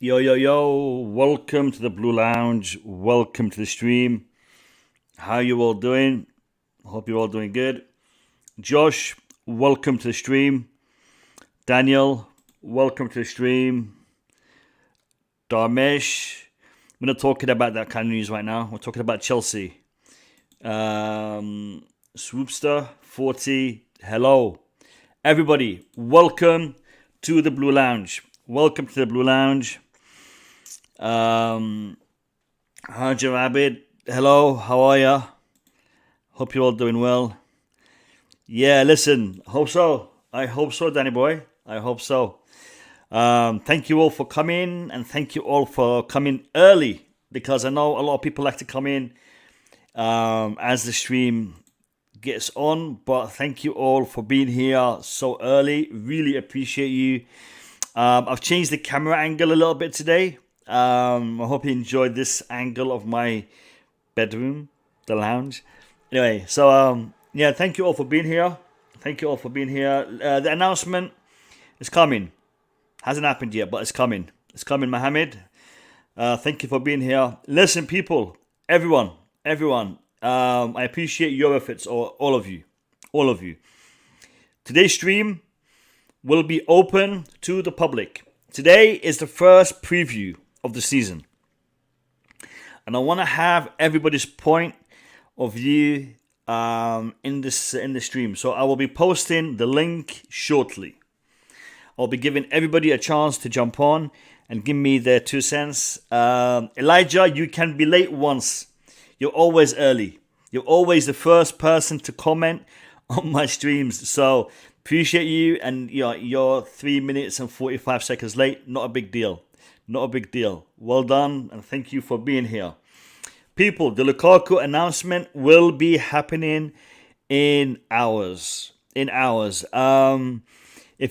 Yo, yo, yo, welcome to the Blue Lounge. Welcome to the stream. How you all doing? Hope you're all doing good. Josh, welcome to the stream. Daniel, welcome to the stream. Darmesh, we're not talking about that kind of news right now. We're talking about Chelsea. Swoopster, 40, hello. Everybody, welcome to the Blue Lounge. Welcome to the Blue Lounge. Hajar Abid, hello, how are ya? Hope you're all doing well. Yeah, listen, hope so. I hope so, Danny boy. I hope so. Thank you all for coming, and thank you all for coming early, because I know a lot of people like to come in as the stream gets on. But thank you all for being here so early. Really appreciate you. I've changed the camera angle a little bit today. I hope you enjoyed this angle of my bedroom, the lounge. Anyway, so yeah, thank you all for being here. Thank you all for being here. The announcement is coming. Hasn't happened yet, but it's coming. It's coming, Mohammed. Thank you for being here. Listen, people, everyone. I appreciate your efforts, all of you. Today's stream will be open to the public. Today is the first preview of the season, and I want to have everybody's point of view in the stream. So I will be posting the link shortly. I'll be giving everybody a chance to jump on and give me their 2 cents. Elijah, you can be late once. You're always early. You're always the first person to comment on my streams. So appreciate you, and you're 3 minutes and 45 seconds late. Not a big deal. Well done, and thank you for being here. People, the Lukaku announcement will be happening in hours. If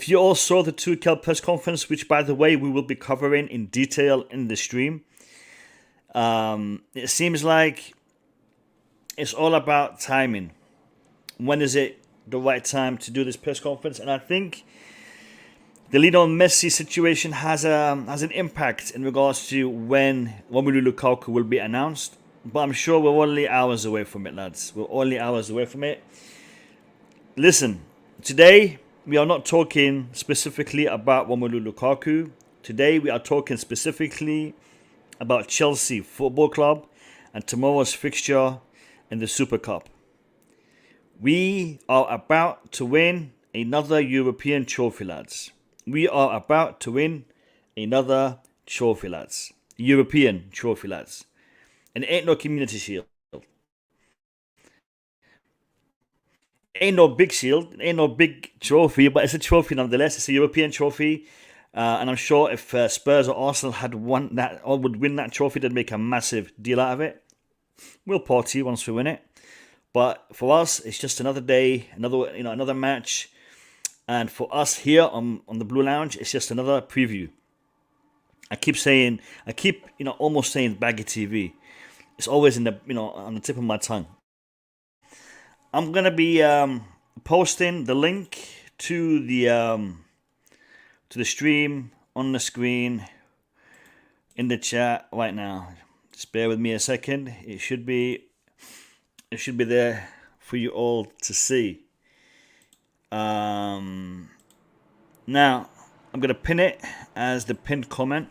you all saw the Tuchel press conference, which by the way we will be covering in detail in the stream, it seems like it's all about timing. When is it the right time to do this press conference? And I think the Lionel Messi situation has an impact in regards to when Romelu Lukaku will be announced. But I'm sure we're only hours away from it, lads. Listen, today we are not talking specifically about Romelu Lukaku. Today we are talking specifically about Chelsea Football Club and tomorrow's fixture in the Super Cup. We are about to win another European trophy, lads. European trophy, lads. And it ain't no community shield. Ain't no big shield, ain't no big trophy, but it's a trophy nonetheless. It's a European trophy. And I'm sure if Spurs or Arsenal had won that or would win that trophy, they'd make a massive deal out of it. We'll party once we win it. But for us, it's just another day, another match. And for us here on the Blue Lounge, it's just another preview. I keep almost saying Baggy TV. It's always on the tip of my tongue. I'm gonna be posting the link to the stream on the screen in the chat right now. Just bear with me a second. It should be there for you all to see. Now I'm gonna pin it as the pinned comment,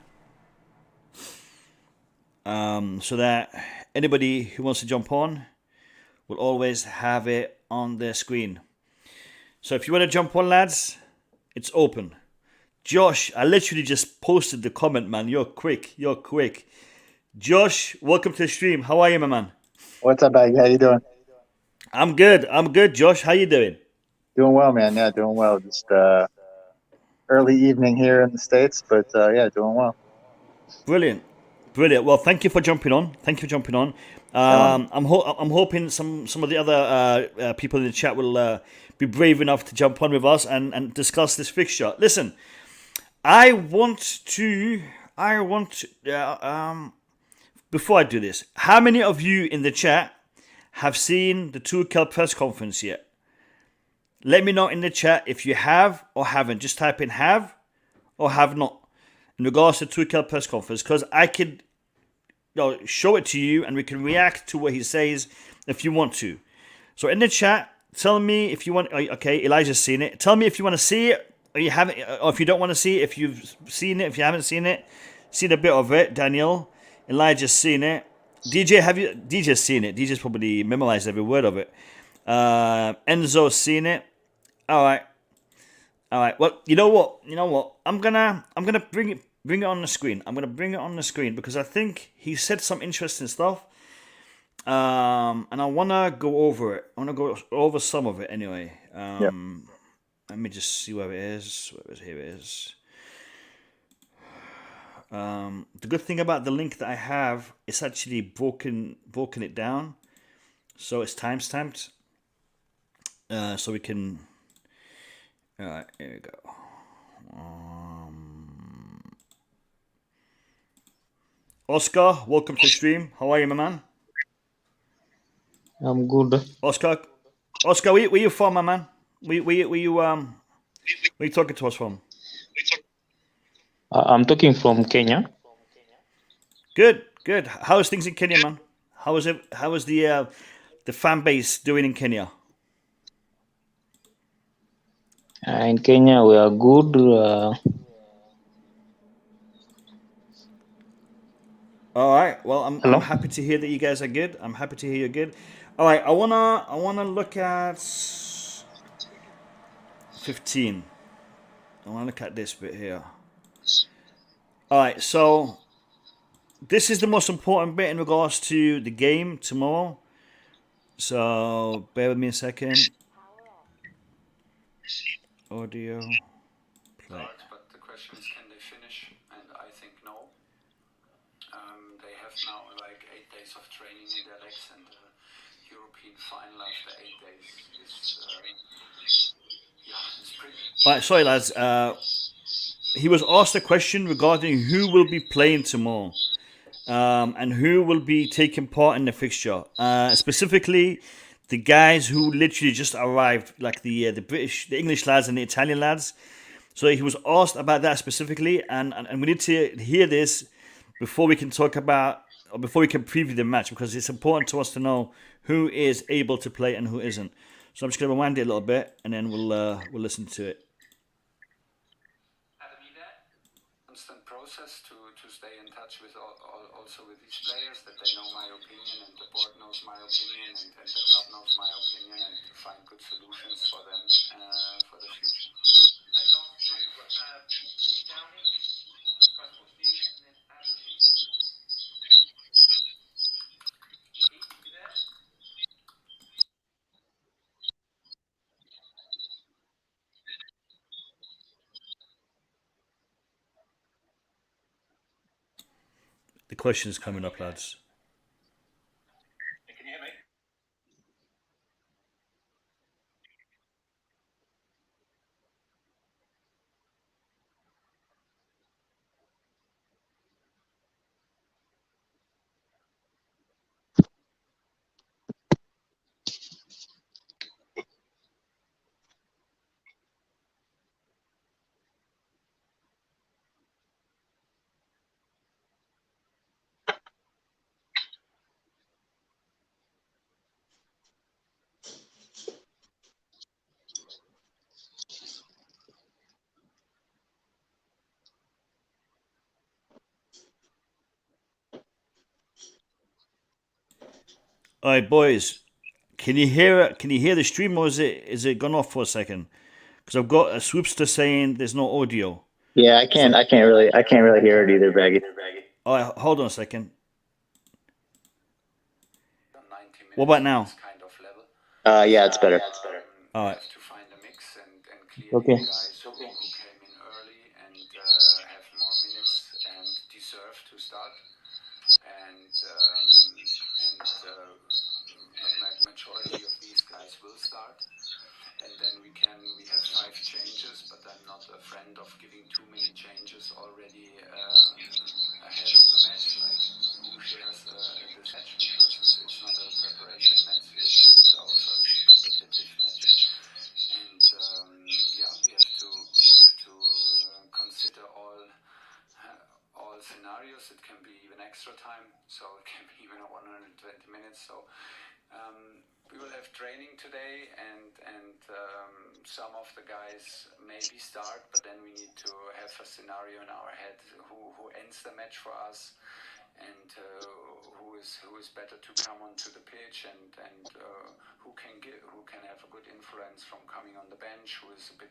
so that anybody who wants to jump on will always have it on their screen. So if you want to jump on, lads, it's open. Josh, I literally just posted the comment, man. You're quick. Josh, welcome to the stream. How are you, my man? What's up, Baggy? How you doing? I'm good, Josh. How you doing? Doing well, man. Yeah, doing well. Just early evening here in the States, but yeah, doing well. Brilliant. Well, thank you for jumping on. I'm hoping some of the other people in the chat will be brave enough to jump on with us and discuss this fixture. Listen, before I do this, how many of you in the chat have seen the Tuchel press conference yet? Let me know in the chat if you have or haven't. Just type in have or have not in regards to Tuchel press conference, because I could show it to you and we can react to what he says if you want to. So in the chat, tell me if you want. Okay, Elijah's seen it. Tell me if you want to see it or you haven't, or if you don't want to see it. If you've seen it, if you haven't seen it, seen a bit of it. Daniel, Elijah's seen it. DJ, have you? DJ's seen it. DJ's probably memorized every word of it. Enzo's seen it. All right. Well, you know what? I'm gonna bring it on the screen. I'm gonna bring it on the screen because I think he said some interesting stuff. And I wanna go over it. I wanna go over some of it anyway. Yep. Let me just see where it is. Here it is. The good thing about the link that I have, it's actually broken it down, so it's timestamped. So we can. All right, here we go. Oscar, welcome to the stream. How are you, my man? I'm good. Oscar, where you from, my man? Where you talking to us from? I'm talking from Kenya. Good. How's things in Kenya, man? How is it? How is the fan base doing in Kenya? In Kenya, we are good. All right. Well, I'm happy to hear that you guys are good. I'm happy to hear you're good. All right. I wanna look at 15. I wanna look at this bit here. All right. So this is the most important bit in regards to the game tomorrow. So bear with me a second. Audio. Play. But the question is, can they finish? And I think no. They have now like 8 days of training in their legs, and the European final after 8 days is it's pretty. All right, sorry lads. He was asked a question regarding who will be playing tomorrow, and who will be taking part in the fixture. Specifically, the guys who literally just arrived, like the English lads and the Italian lads. So he was asked about that specifically, and we need to hear this before we can talk about, or before we can preview the match, because it's important to us to know who is able to play and who isn't. So I'm just going to rewind it a little bit, and then we'll listen to it. Constant process to stay in touch with also with these players, that they know my opinion and the board knows my opinion and the club knows my opinion, and to find good solutions for them for the future. The question is coming up, lads. Can you hear me? All right, boys. Can you hear it? Can you hear the stream, or is it gone off for a second? Because I've got a swoopster saying there's no audio. Yeah, I can't really hear it either, Baggy. All right, hold on a second. What about now? Kind of level. Yeah, it's better. All right. To find a mix and clearly Okay. guys who came in early and have more minutes and deserve to start, and a majority of these guys will start, and then we have 5 changes, but I'm not a friend of giving too many changes already ahead of the match, like who shares this match, because it's not a preparation match, it's our first competitive match, and we have to scenarios. It can be even extra time, so it can be even 120 minutes. So we will have training today, and some of the guys maybe start, but then we need to have a scenario in our head who ends the match for us, and who is better to come onto the pitch, and who can have a good influence from coming on the bench, who is a bit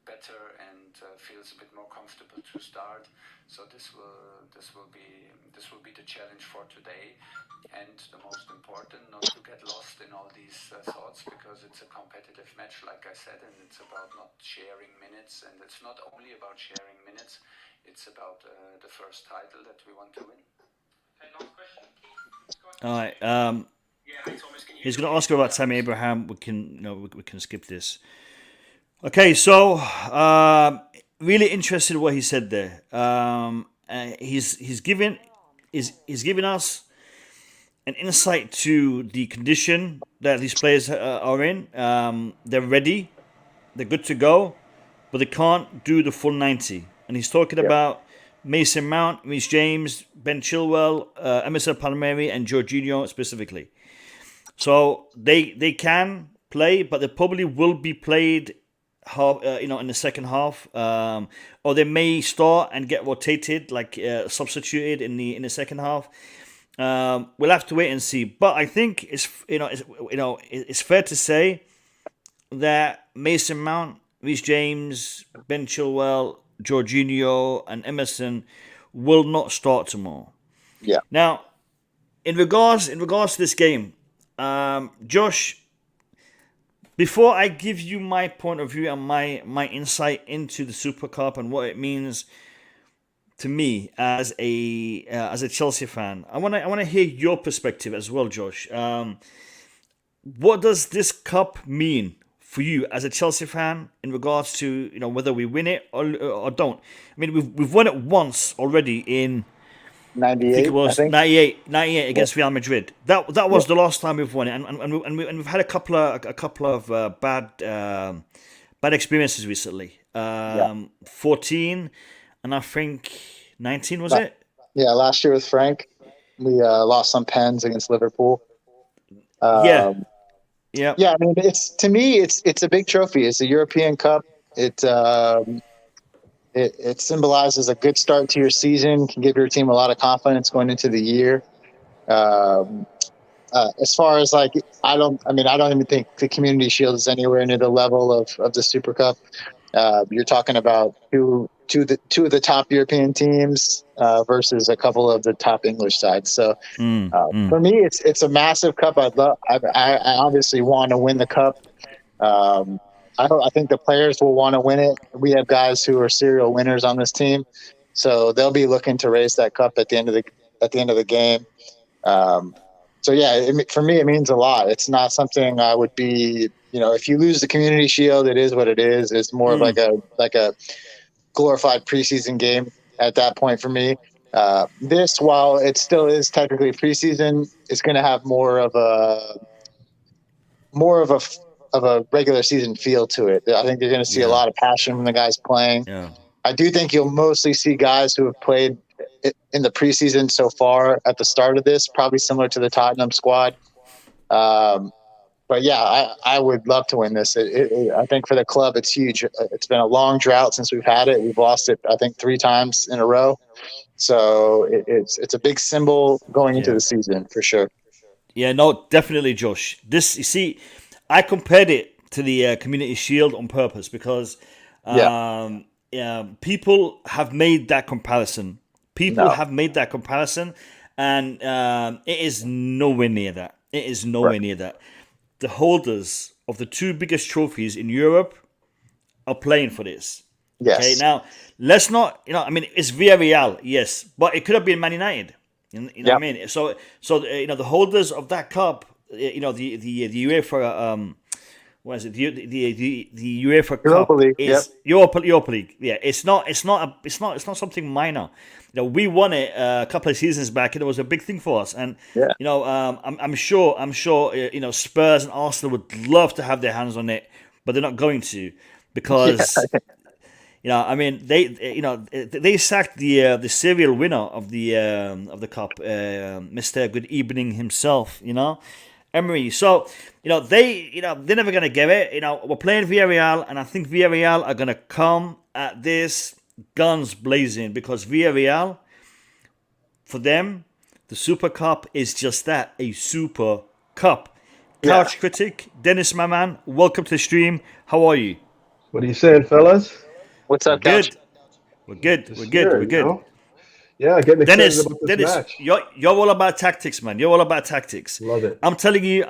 better and feels a bit more comfortable to start. So this will be the challenge for today, and the most important, not to get lost in all these thoughts, because it's a competitive match, like I said, and it's about not sharing minutes, and it's not only about sharing minutes, it's about the first title that we want to win. All right. He's going to ask about Tammy Abraham. We can skip this. Okay, so really interested in what he said there. He's given us an insight to the condition that these players are in. They're ready, they're good to go, but they can't do the full 90. And he's talking about Mason Mount, Reece James, Ben Chilwell, Emerson Palmieri, and Jorginho specifically. So they can play, but they probably will be played in the second half, or they may start and get rotated, like substituted in the second half. We'll have to wait and see. But I think it's fair to say that Mason Mount, Reece James, Ben Chilwell, Jorginho, and Emerson will not start tomorrow. Yeah. Now, in regards to this game, Josh, before I give you my point of view and my insight into the Super Cup and what it means to me as a Chelsea fan, I want to hear your perspective as well, Josh. What does this cup mean for you as a Chelsea fan in regards to whether we win it or don't? I mean, we've won it once already in 98. I think it was 98 against Real Madrid. That was the last time we've won it, and we've had a couple of bad experiences recently. 14, and I think 19 was it? Yeah, last year with Frank, we lost some pens against Liverpool. Yeah. I mean, it's a big trophy. It's a European Cup. It symbolizes a good start to your season, can give your team a lot of confidence going into the year. As far as I don't even think the Community Shield is anywhere near the level of the Super Cup. You're talking about two of the top European teams versus a couple of the top English sides. So for me, it's a massive cup. I obviously want to win the cup. I think the players will want to win it. We have guys who are serial winners on this team, so they'll be looking to raise that cup at the end of the game. For me, it means a lot. It's not something I would be. If you lose the Community Shield, it is what it is. It's more of like a glorified preseason game at that point for me. This, while it still is technically preseason, is going to have more of a regular season feel to it. I think you're going to see a lot of passion from the guys playing. Yeah. I do think you'll mostly see guys who have played in the preseason so far at the start of this, probably similar to the Tottenham squad. But yeah, I would love to win this. I think for the club, it's huge. It's been a long drought since we've had it. We've lost it, I think, 3 times in a row. So it's a big symbol going into the season for sure. Yeah, no, definitely, Josh. This, you see, I compared it to the Community Shield on purpose because people have made that comparison. And it is nowhere near that. The holders of the 2 biggest trophies in Europe are playing for this. Yes. Okay, now, let's not, it's Villarreal, yes, but it could have been Man United. You know what I mean? So the holders of that cup, the UEFA, what is it? The UEFA Europa Cup League, is Europa League. Yeah, it's not something minor. We won it a couple of seasons back, and it was a big thing for us. And I'm sure Spurs and Arsenal would love to have their hands on it, but they're not going to because I mean, they sacked the serial winner of the cup, Mr. Good Evening himself. Emery. So they're never gonna give it. We're playing Villarreal, and I think Villarreal are gonna come at this guns blazing, because Villarreal, for them, the Super Cup is just that, a Super Cup. Couch critic Dennis, my man, welcome to the stream. How are you? What are you saying, fellas? What's up, Good. Couch? We're good. Just We're good. here, We're good. Yeah, getting excited Dennis, about this match. you're all about tactics, man. You're all about tactics. Love it. I'm telling you,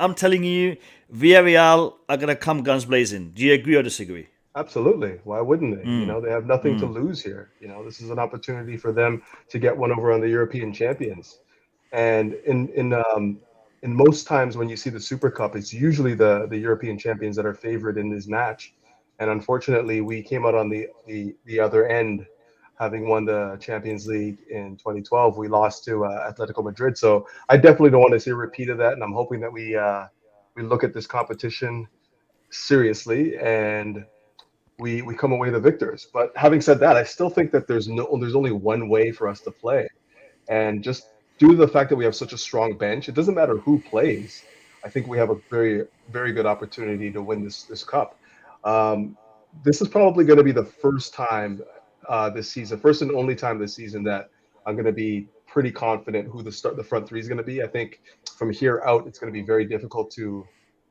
Villarreal are gonna come guns blazing. Do you agree or disagree? Absolutely. Why wouldn't they? They have nothing to lose here. This is an opportunity for them to get one over on the European champions. And in most times when you see the Super Cup, it's usually the European champions that are favored in this match. And unfortunately, we came out on the other end, having won the Champions League in 2012. We lost to Atletico Madrid. So I definitely don't want to see a repeat of that. And I'm hoping that we look at this competition seriously and we come away the victors. But having said that, I still think that there's only one way for us to play. And just due to the fact that we have such a strong bench, it doesn't matter who plays. I think we have a very, very good opportunity to win this cup. This is probably going to be the first time this season, first and only time this season, that I'm going to be pretty confident who the front three is going to be. I think from here out, it's going to be very difficult to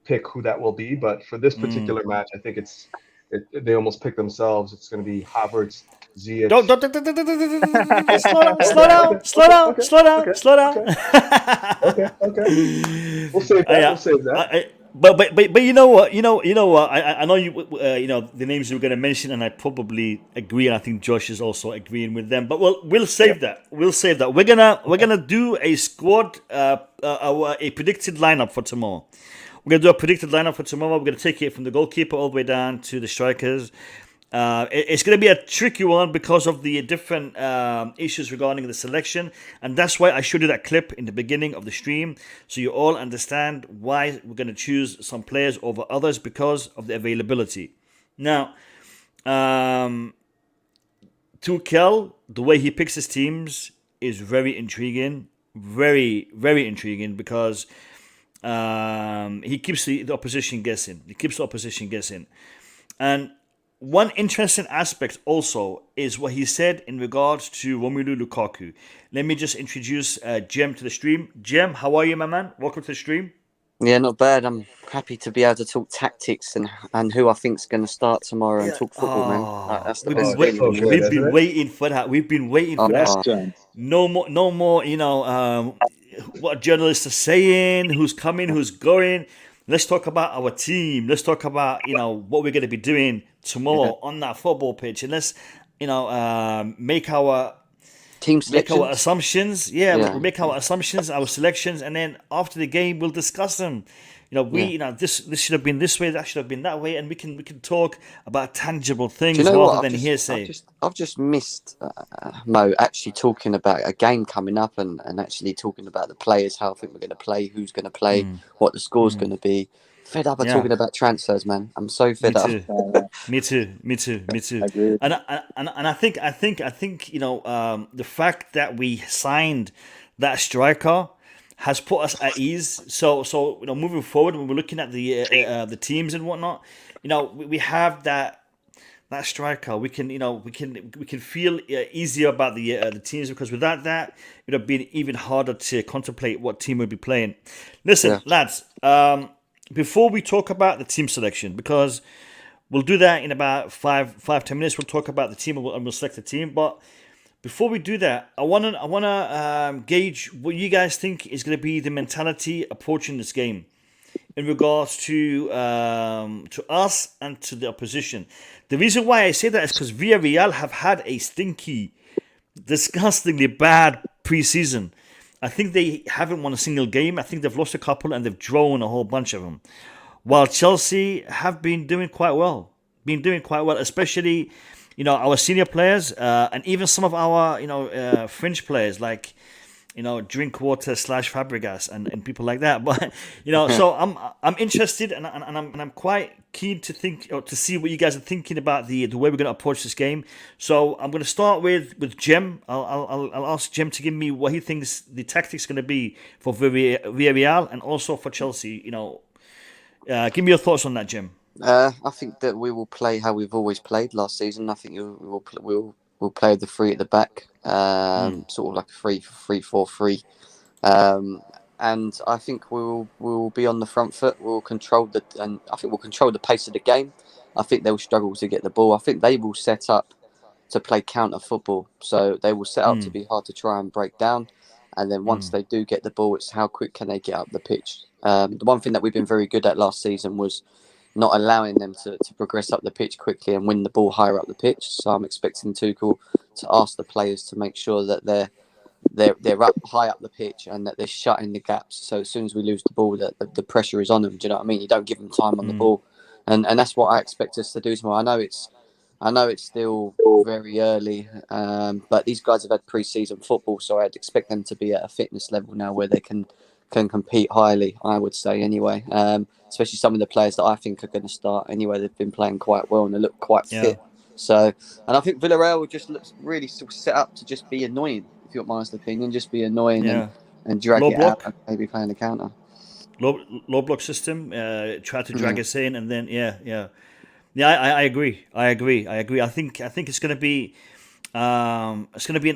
pick who that will be. But for this particular match, I think they almost pick themselves. It's going to be Havertz, Ziyech. Slow down. Okay. We'll save that. But you know what? I know you. The names you were going to mention, and I probably agree, and I think Josh is also agreeing with them. But we'll save that. We're gonna do a squad, a predicted lineup for tomorrow. We're going to do a predicted lineup for tomorrow. We're going to take it from the goalkeeper all the way down to the strikers. It's going to be a tricky one because of the different issues regarding the selection. And that's why I showed you that clip in the beginning of the stream. So you all understand why we're going to choose some players over others, because of the availability. Now, Tuchel, the way he picks his teams is very intriguing. Very, very intriguing, because he keeps the opposition guessing. And one interesting aspect also is what he said in regards to Romelu Lukaku. Let me just introduce Jem to the stream. Jem, how are you, my man? Welcome to the stream. Yeah, not bad. I'm happy to be able to talk tactics and who I think's going to start tomorrow and talk football, man. That's the best feeling. We've been waiting for that. No more, what journalists are saying, who's coming, who's going. Let's talk about our team. Let's talk about, what we're going to be doing tomorrow on that football pitch. And let's, make our team make our assumptions. We'll make our assumptions, our selections, and then after the game, we'll discuss them. This should have been this way, that should have been that way, and we can talk about tangible things rather than hearsay. I've just missed Mo actually talking about a game coming up and actually talking about the players, how I think we're going to play, who's going to play, what the score's going to be. Fed up of talking about transfers, man. I'm so fed up. Me too. And I think the fact that we signed that striker has put us at ease. So moving forward, when we're looking at the teams and whatnot, we have that striker. We can feel easier about the teams, because without that, it would have been even harder to contemplate what team we'd be playing. Listen, lads. Before we talk about the team selection, because we'll do that in about 5-10 minutes. We'll talk about the team and we'll select the team. But before we do that, I wanna gauge what you guys think is going to be the mentality approaching this game in regards to us and to the opposition. The reason why I say that is because Villarreal have had a stinky, disgustingly bad preseason. I think they haven't won a single game. I think they've lost a couple and they've drawn a whole bunch of them. While Chelsea have been doing quite well. Especially, our senior players and even some of our, fringe players like drink water / Fabregas and people like that. But so I'm interested and I'm quite keen to think or to see what you guys are thinking about the way we're going to approach this game. So I'm going to start with Jem. I'll ask Jem to give me what he thinks the tactics going to be for Villarreal and also for Chelsea. Give me your thoughts on that, Jem. I think that we will play how we've always played last season. I think we'll play the three at the back, sort of like a 3-4-3. And I think we'll be on the front foot. I think we'll control the pace of the game. I think they'll struggle to get the ball. I think they will set up to play counter football. So they will set up to be hard to try and break down. And then once they do get the ball, it's how quick can they get up the pitch. The one thing that we've been very good at last season was not allowing them to progress up the pitch quickly and win the ball higher up the pitch. So I'm expecting Tuchel to ask the players to make sure that they're up high up the pitch and that they're shutting the gaps. So as soon as we lose the ball, that the pressure is on them. Do you know what I mean? You don't give them time on the ball, and that's what I expect us to do tomorrow. I know it's still very early, but these guys have had pre-season football, so I'd expect them to be at a fitness level now where they can compete highly, I would say, anyway. Especially some of the players that I think are going to start anyway. They've been playing quite well and they look quite fit. So, and I think Villarreal just looks really set up to just be annoying, if you want my honest opinion. Just be annoying and drag low it block. out and maybe playing the counter. Low block system, try to drag us in and then, I agree. I think it's going to be an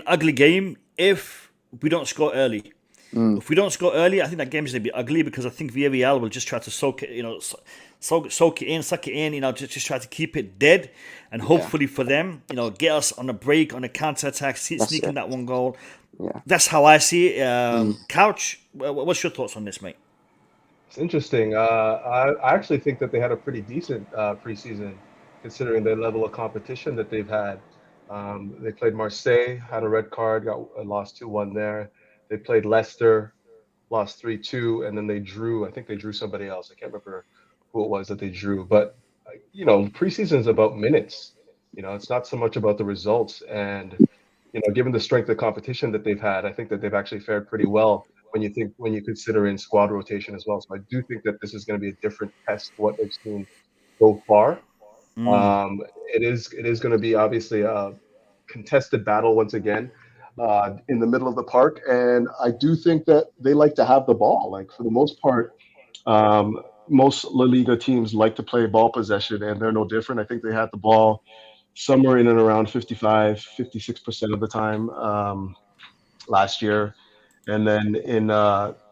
ugly game if we don't score early. If we don't score early, I think that game is going to be ugly because I think Villarreal will just try to soak it in, just try to keep it dead, and hopefully for them, get us on a break, on a counter attack, sneaking that one goal. Yeah, that's how I see it. Couch, what's your thoughts on this, mate? It's interesting. I actually think that they had a pretty decent preseason, considering the level of competition that they've had. They played Marseille, had a red card, lost 2-1 there. They played Leicester, lost 3-2, and then they drew. I think they drew somebody else. I can't remember who it was that they drew. But, preseason is about minutes. It's not so much about the results. And, given the strength of competition that they've had, I think that they've actually fared pretty well when you consider in squad rotation as well. So I do think that this is going to be a different test to what they've seen so far. It is going to be obviously a contested battle once again. In the middle of the park, and I do think that they like to have the ball. Like, for the most part, most La Liga teams like to play ball possession, and they're no different. I think they had the ball somewhere in and around 56% of the time last year. And then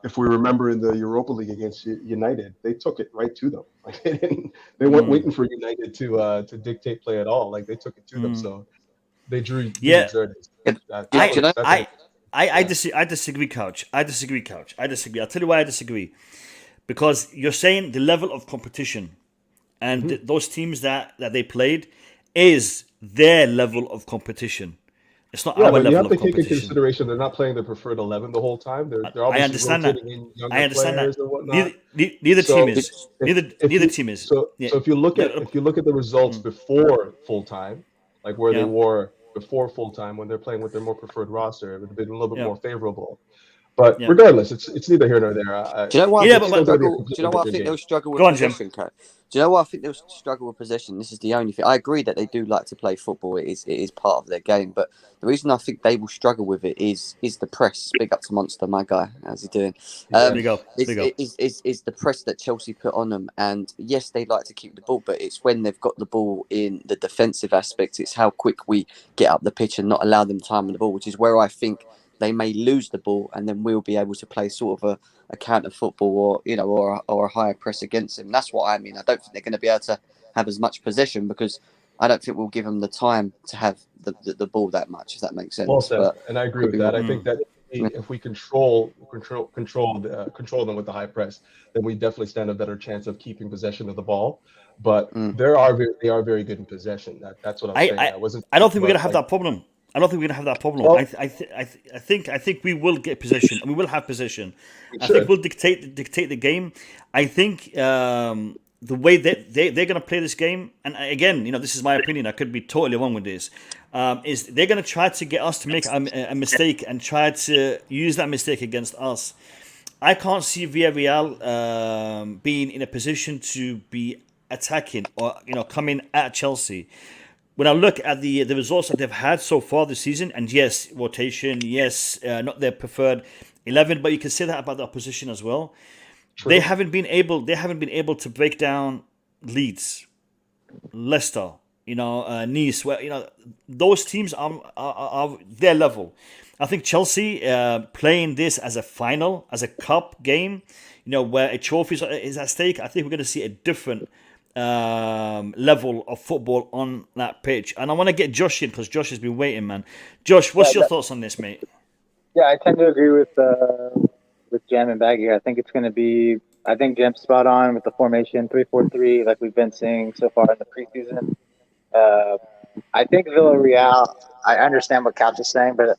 if we remember in the Europa League against United, they took it right to them. Like, they weren't waiting for United to dictate play at all. Like, they took it to them. So they drew. I disagree, Couch. I disagree. I'll tell you why I disagree. Because you're saying the level of competition and those teams that they played is their level of competition. It's not our level of competition. You have to take into consideration they're not playing the preferred 11 the whole time. They're obviously rotating in younger players and whatnot. Neither team is. So if you look at the results before full time, like where they were before full time when they're playing with their more preferred roster, it would have been a little bit more favorable. But regardless, it's neither here nor there. Do you know why? I think they'll struggle with possession, Kat? Do you know why I think they'll struggle with possession? This is the only thing. I agree that they do like to play football. It is part of their game. But the reason I think they will struggle with it is the press. Big up to Monster, my guy. How's he doing? There you go. Is the press that Chelsea put on them. And yes, they like to keep the ball, but it's when they've got the ball in the defensive aspect. It's how quick we get up the pitch and not allow them time on the ball, which is where I think they may lose the ball, and then we'll be able to play sort of a counter football or a higher press against them. That's what I mean. I don't think they're going to be able to have as much possession because I don't think we'll give them the time to have the ball that much, if that makes sense. Well said, and I agree with that. I think that if we control them with the high press, then we definitely stand a better chance of keeping possession of the ball. But they are very good in possession. That's what I'm saying. I don't think we're going to have that problem. I think we will get possession and we will have possession. I think we'll dictate the game. I think the way that they're going to play this game, and again, this is my opinion. I could be totally wrong with this. is they're going to try to get us to make a mistake and try to use that mistake against us. I can't see Villarreal being in a position to be attacking or coming at Chelsea. When I look at the results that they've had so far this season, and yes, rotation, yes, not their preferred 11, but you can say that about the opposition as well. True. They haven't been able to break down Leeds, Leicester, Nice, where those teams are their level. I think Chelsea playing this as a final, as a cup game, where a trophy is at stake. I think we're going to see a different level of football on that pitch. And I want to get Josh in because Josh has been waiting, man. Josh, what's your thoughts on this, mate? Yeah, I tend to agree with Jam and Baggy. I think it's going to be. I think Jam's spot on with the formation 3-4-3, like we've been seeing so far in the preseason. I think Villarreal. I understand what Couch is saying, but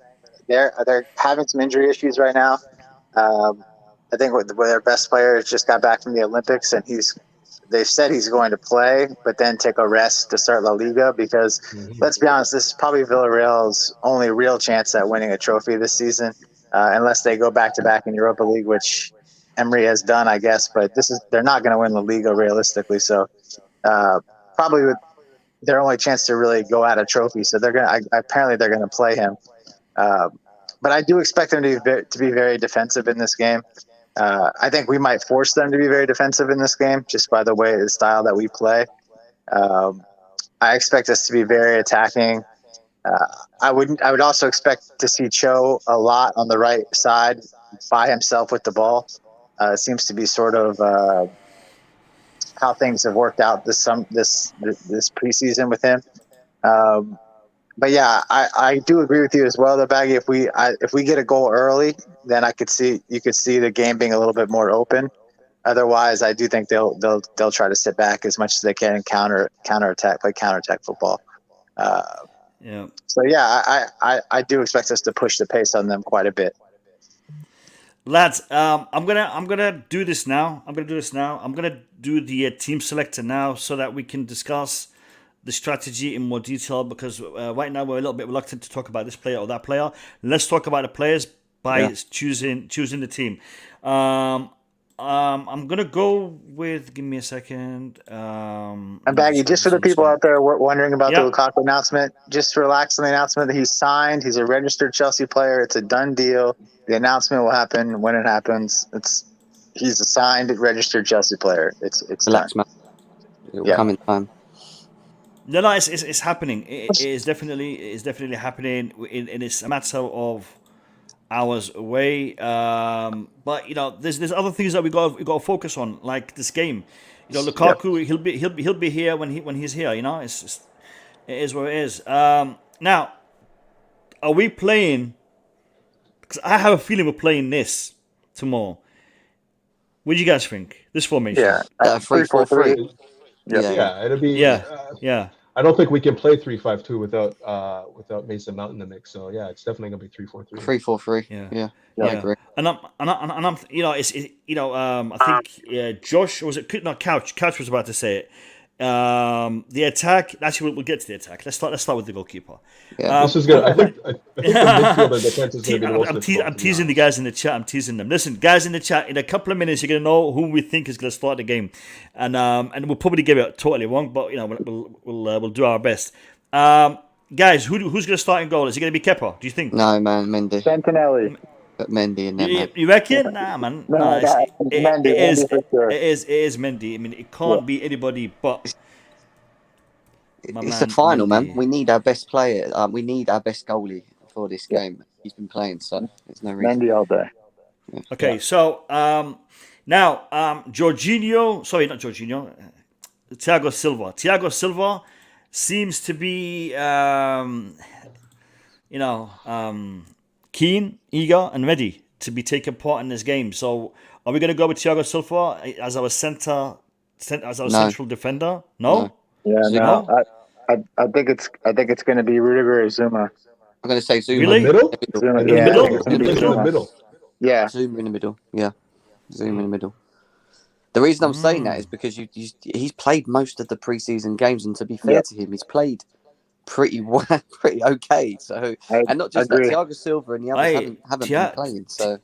they're having some injury issues right now. I think with their best player just got back from the Olympics, and they've said he's going to play, but then take a rest to start La Liga because, let's be honest, this is probably Villarreal's only real chance at winning a trophy this season, unless they go back-to-back in Europa League, which Emery has done, I guess. But they're not going to win La Liga realistically, so probably with their only chance to really go at a trophy. So apparently they're going to play him. But I do expect them to be very defensive in this game. I think we might force them to be very defensive in this game just by the style that we play. I expect us to be very attacking. I would also expect to see Cho a lot on the right side by himself with the ball. It seems to be sort of how things have worked out this preseason with him. But yeah, I do agree with you as well, though, Baggy. If we get a goal early, then you could see the game being a little bit more open. Otherwise, I do think they'll try to sit back as much as they can and counterattack, play counterattack football. Yeah. So yeah, I do expect us to push the pace on them quite a bit. Lads, I'm gonna do this now. I'm gonna do the team selector now so that we can discuss the strategy in more detail, because right now we're a little bit reluctant to talk about this player or that player. Let's talk about the players by choosing the team. I'm gonna go with. Give me a second. And Baggy, just for the people out there wondering about the Lukaku announcement, just relax on the announcement that he's signed. He's a registered Chelsea player. It's a done deal. The announcement will happen when it happens. He's a signed, registered Chelsea player. It's relax, done. Man. It will come in time. No, it's happening. It is definitely happening. And it's a matter of hours away. But there's other things that we got to focus on, like this game. Lukaku, he'll be here when he's here. It is what it is. Now, are we playing? Because I have a feeling we're playing this tomorrow. What do you guys think? This formation? Yeah, 3-4-3. Yeah, it'll be. Yeah. I don't think we can play 3-5-2 without Mason Mount in the mix. So yeah, it's definitely gonna be 3-4-3. 3-4-3. Yeah. I agree. And I'm I think Josh Couch was about to say it. The attack. Actually, we'll get to the attack. Let's start with the goalkeeper. Yeah, this is good. I think the midfield and defense is going to be the most difficult. I'm teasing the guys in the chat. I'm teasing them. Listen, guys in the chat. In a couple of minutes, you're going to know who we think is going to start the game, and we'll probably get it totally wrong, but we'll do our best. Guys, who's going to start in goal? Is it going to be Kepa? Do you think? No, man, Mendy. Santinelli. But Mendy in there. You reckon? Nah, man. No, Mendy. It is Mendy. I mean, it can't be anybody but. It's a final, man. We need our best player. We need our best goalie for this game. He's been playing, so there's no reason. Mendy all day. Yeah. Okay, so now Jorginho. Sorry, not Jorginho. Thiago Silva. Thiago Silva seems to be, keen, eager, and ready to be taking part in this game. So, are we going to go with Thiago Silva as our central defender? No. Yeah, no. I think it's going to be Rudiger or Zuma. I'm going to say Zuma. Really? Middle? Zuma, In the middle? Yeah. Zuma in the middle. Yeah. Zuma in the middle. The reason I'm saying that is because he's played most of the preseason games, and to be fair to him, he's played pretty pretty okay. So, and not just agree. that, Thiago Silva and the others haven't been playing. So,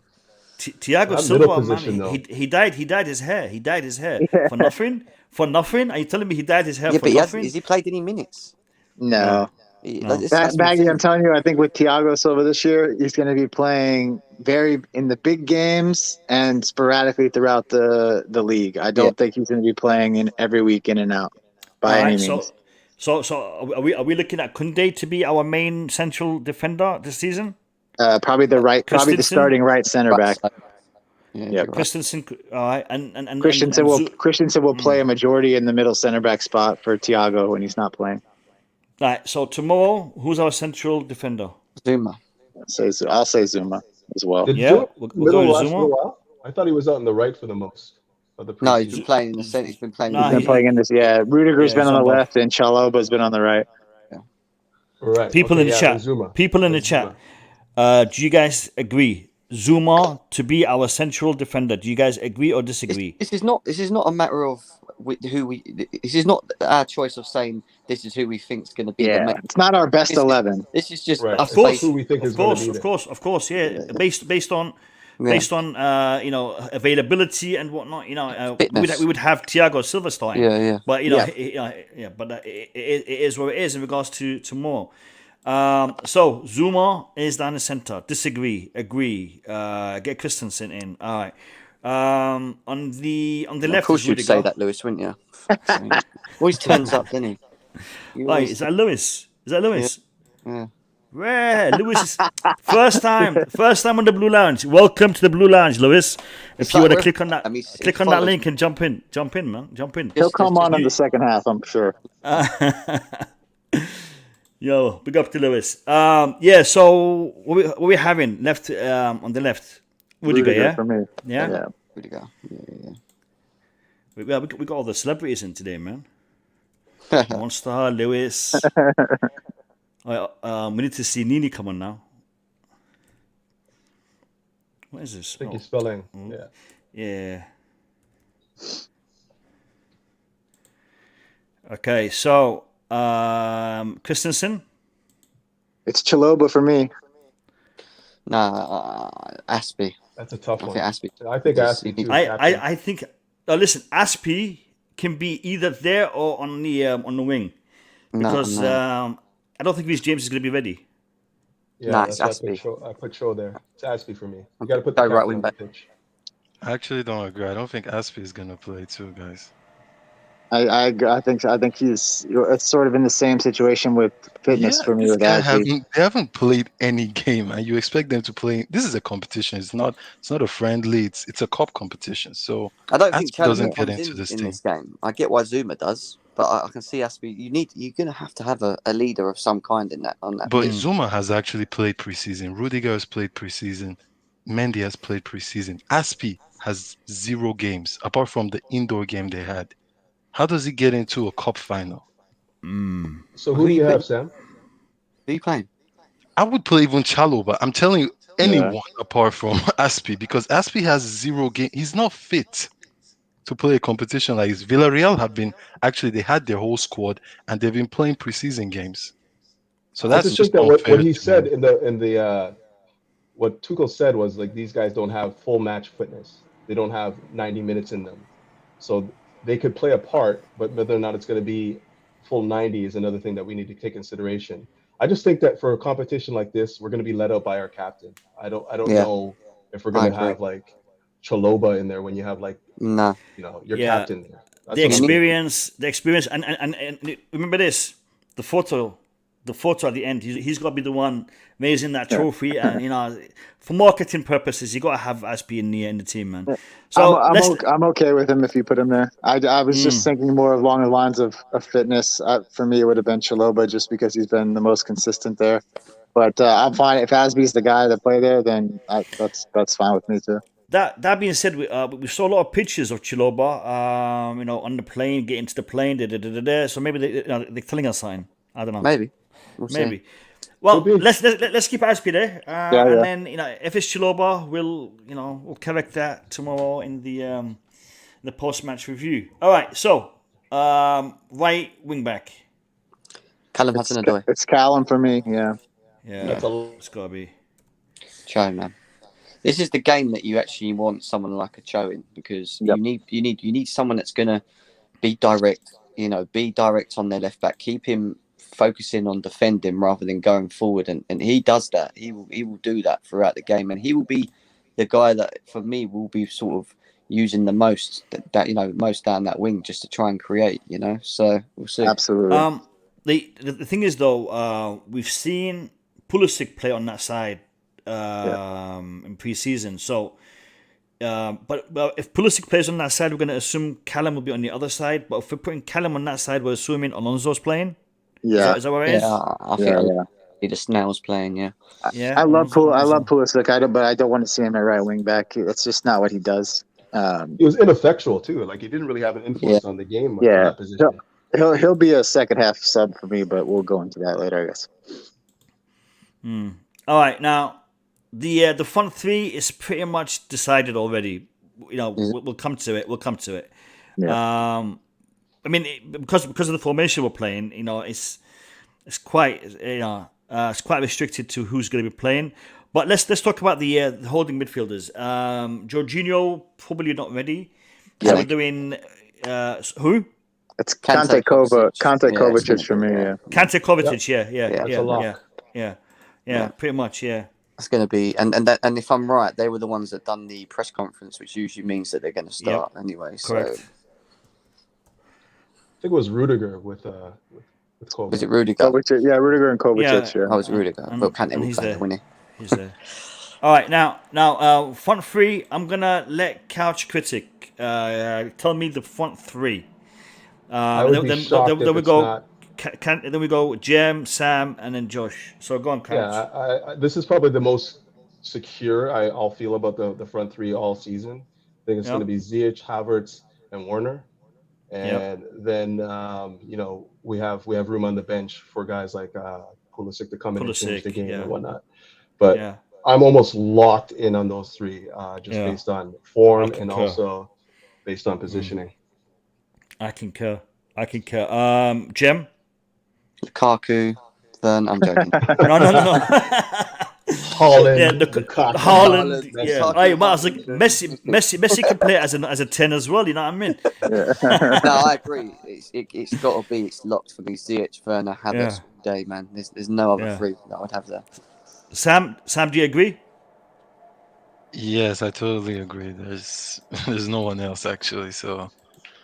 Thiago Silva, man, he dyed his hair. He dyed his hair for nothing. For nothing? Are you telling me he dyed his hair for nothing? Has he played any minutes? No. That's Baggy, I'm telling you, I think with Thiago Silva this year, he's going to be playing in the big games and sporadically throughout the league. I don't think he's going to be playing in every week in and out by any means. So are we looking at Koundé to be our main central defender this season? Probably the starting right center back. Yeah, Christensen. All right, and Christensen will play a majority in the middle center back spot for Thiago when he's not playing. All right. So tomorrow, who's our central defender? Zuma. I'll say Zuma as well. We'll go with Zuma. I thought he was out on the right for the most. No, he's been playing in the centre. He's been playing. He's been playing in this. Yeah, Rudiger's been on the left, and Chalobah's been on the right. Yeah. Right. People in the chat. Zuma. People in the chat. Do you guys agree? Zuma to be our central defender. Do you guys agree or disagree? This is not a matter of who we. This is not our choice of saying this is who we think is going to be. Yeah, it's not our best 11. This is just of course who we think is going to be there. Of course, yeah. Based on availability and whatnot. We would have Thiago Silva starting. Yeah. But it is what it is in regards to tomorrow. So Zuma is down the center. Disagree? Agree? Get Christensen in. All right. On the left, of course you'd say that, Lewis, wouldn't you? Always turns up, doesn't he? Right, is that Lewis? Yeah. Rare. Lewis is first time on the Blue Lounge. Welcome to the Blue Lounge, Lewis. If you want to click on that, that link and jump in, man, jump in. He'll come on in the second half, I'm sure. Yo, big up to Lewis. So what we having left on the left? Rudiger, yeah? For me. Yeah? Rudiger. Yeah. We got all the celebrities in today, man. Monster, Lewis. We need to see Nini come on now. What is this? I think he's spelling. Yeah. Okay, so Christensen. It's Chalobah for me. Nah, Aspie. That's a tough one. Aspie. I think Aspie too. I think. Listen, Aspie can be either there or on the wing, because I don't think Reece James is going to be ready. Yeah, it's Aspie. I put Shaw there. It's Aspie for me. You got to put the right wing on back. the pitch. I actually don't agree. I don't think Aspie is going to play too, guys. I think he's it's sort of in the same situation with fitness for me with Aspie. They haven't played any game, and you expect them to play. This is a competition. It's not a friendly. It's a cup competition. So I don't think Aspie doesn't Chelsea get into this team. This game. I get why Zuma does, but I can see Aspie. You're going to have a leader of some kind on that. But team. Zuma has actually played preseason. Rudiger has played preseason. Mendy has played preseason. Aspie has 0 games apart from the indoor game they had. How does he get into a cup final? So who do you have, Sam? Who are you playing? I would play even Chalobah. I'm telling you, anyone apart from Aspie, because Aspie has 0 game. He's not fit to play a competition like this. Villarreal they had their whole squad and they've been playing preseason games. So that's just that what he said in the what Tuchel said was like these guys don't have full match fitness. They don't have 90 minutes in them. So they could play a part, but whether or not it's going to be full 90 is another thing that we need to take consideration. I just think that for a competition like this, we're going to be led out by our captain. I don't know if we're going to have like Chalobah in there when you have like your captain there. That's the experience, and remember this: the photo at the end. He's got to be the one raising that trophy, and for marketing purposes, you got to have Aspie in the team, man. So I'm okay with him if you put him there. I was just thinking more along the lines of fitness. For me, it would have been Chalobah just because he's been the most consistent there. But I'm fine if Aspie's the guy to play there. Then that's fine with me too. That being said, we saw a lot of pictures of Chalobah, on the plane, getting to the plane, So maybe they're telling us something. I don't know. Maybe. Maybe. Well, let's keep Aspie there, and then if it's Chalobah, we'll correct that tomorrow in the post-match review. All right, so right wing back. Callum Hudson-Odoi. It's Callum for me. Yeah. Yeah, it's got to be. Cho, man. This is the game that you actually want someone like a Cho in, because you need someone that's gonna be direct. You know, be direct on their left back. Keep him focusing on defending rather than going forward, and he does that. He will do that throughout the game, and he will be the guy that for me will be sort of using the most most down that wing just to try and create. You know, so we'll see. Absolutely. The thing is though, we've seen Pulisic play on that side in pre-season. So, but if Pulisic plays on that side, we're going to assume Callum will be on the other side. But if we're putting Callum on that side, we're assuming Alonso's playing. Yeah, is that what it is? I think the Snail's playing. Yeah, I love Pulisic, but I don't want to see him at right wing back. It's just not what he does. He was ineffectual too. Like he didn't really have an influence on the game. In that position. He'll be a second half sub for me, but we'll go into that later, I guess. All right, now the front three is pretty much decided already. You know, we'll come to it. We'll come to it. Yeah. I mean, because of the formation we're playing, you know, it's quite it's quite restricted to who's going to be playing. But let's talk about the holding midfielders. Jorginho probably not ready. Yeah. We're doing who? It's Kante Kovačić for me. Yeah. Kante Kovačić. Yeah. Pretty much. Yeah. That's going to be, and if I'm right, they were the ones that done the press conference, which usually means that they're going to start anyway. Correct. So. I think it was Rudiger with Kovacic. Was it Rudiger? Rudiger and Kovacic. Yeah. I was Rudiger. And, well, Kante and will he's play, there. won't he? He's there. All right, now front three. I'm gonna let Couch Critic tell me the front three. Then we go. Then we go Jem, Sam, and then Josh. So go on, Couch. Yeah, this is probably the most secure I'll feel about the front three all season. I think it's going to be Ziyech, Havertz, and Werner. And then we have room on the bench for guys like Pulisic to come in and change the game and whatnot. But I'm almost locked in on those three, based on form and also based on positioning. I concur. Jem? Lukaku, then I'm joking. No. Haaland, Haaland. Yeah. I was like Messi can play as a 10 as well. You know what I mean? No, I agree. It's got to be. It's locked for me. Ziyech, Werner, Havertz all day, man. There's no other three that I would have there. Sam, do you agree? Yes, I totally agree. There's no one else actually. So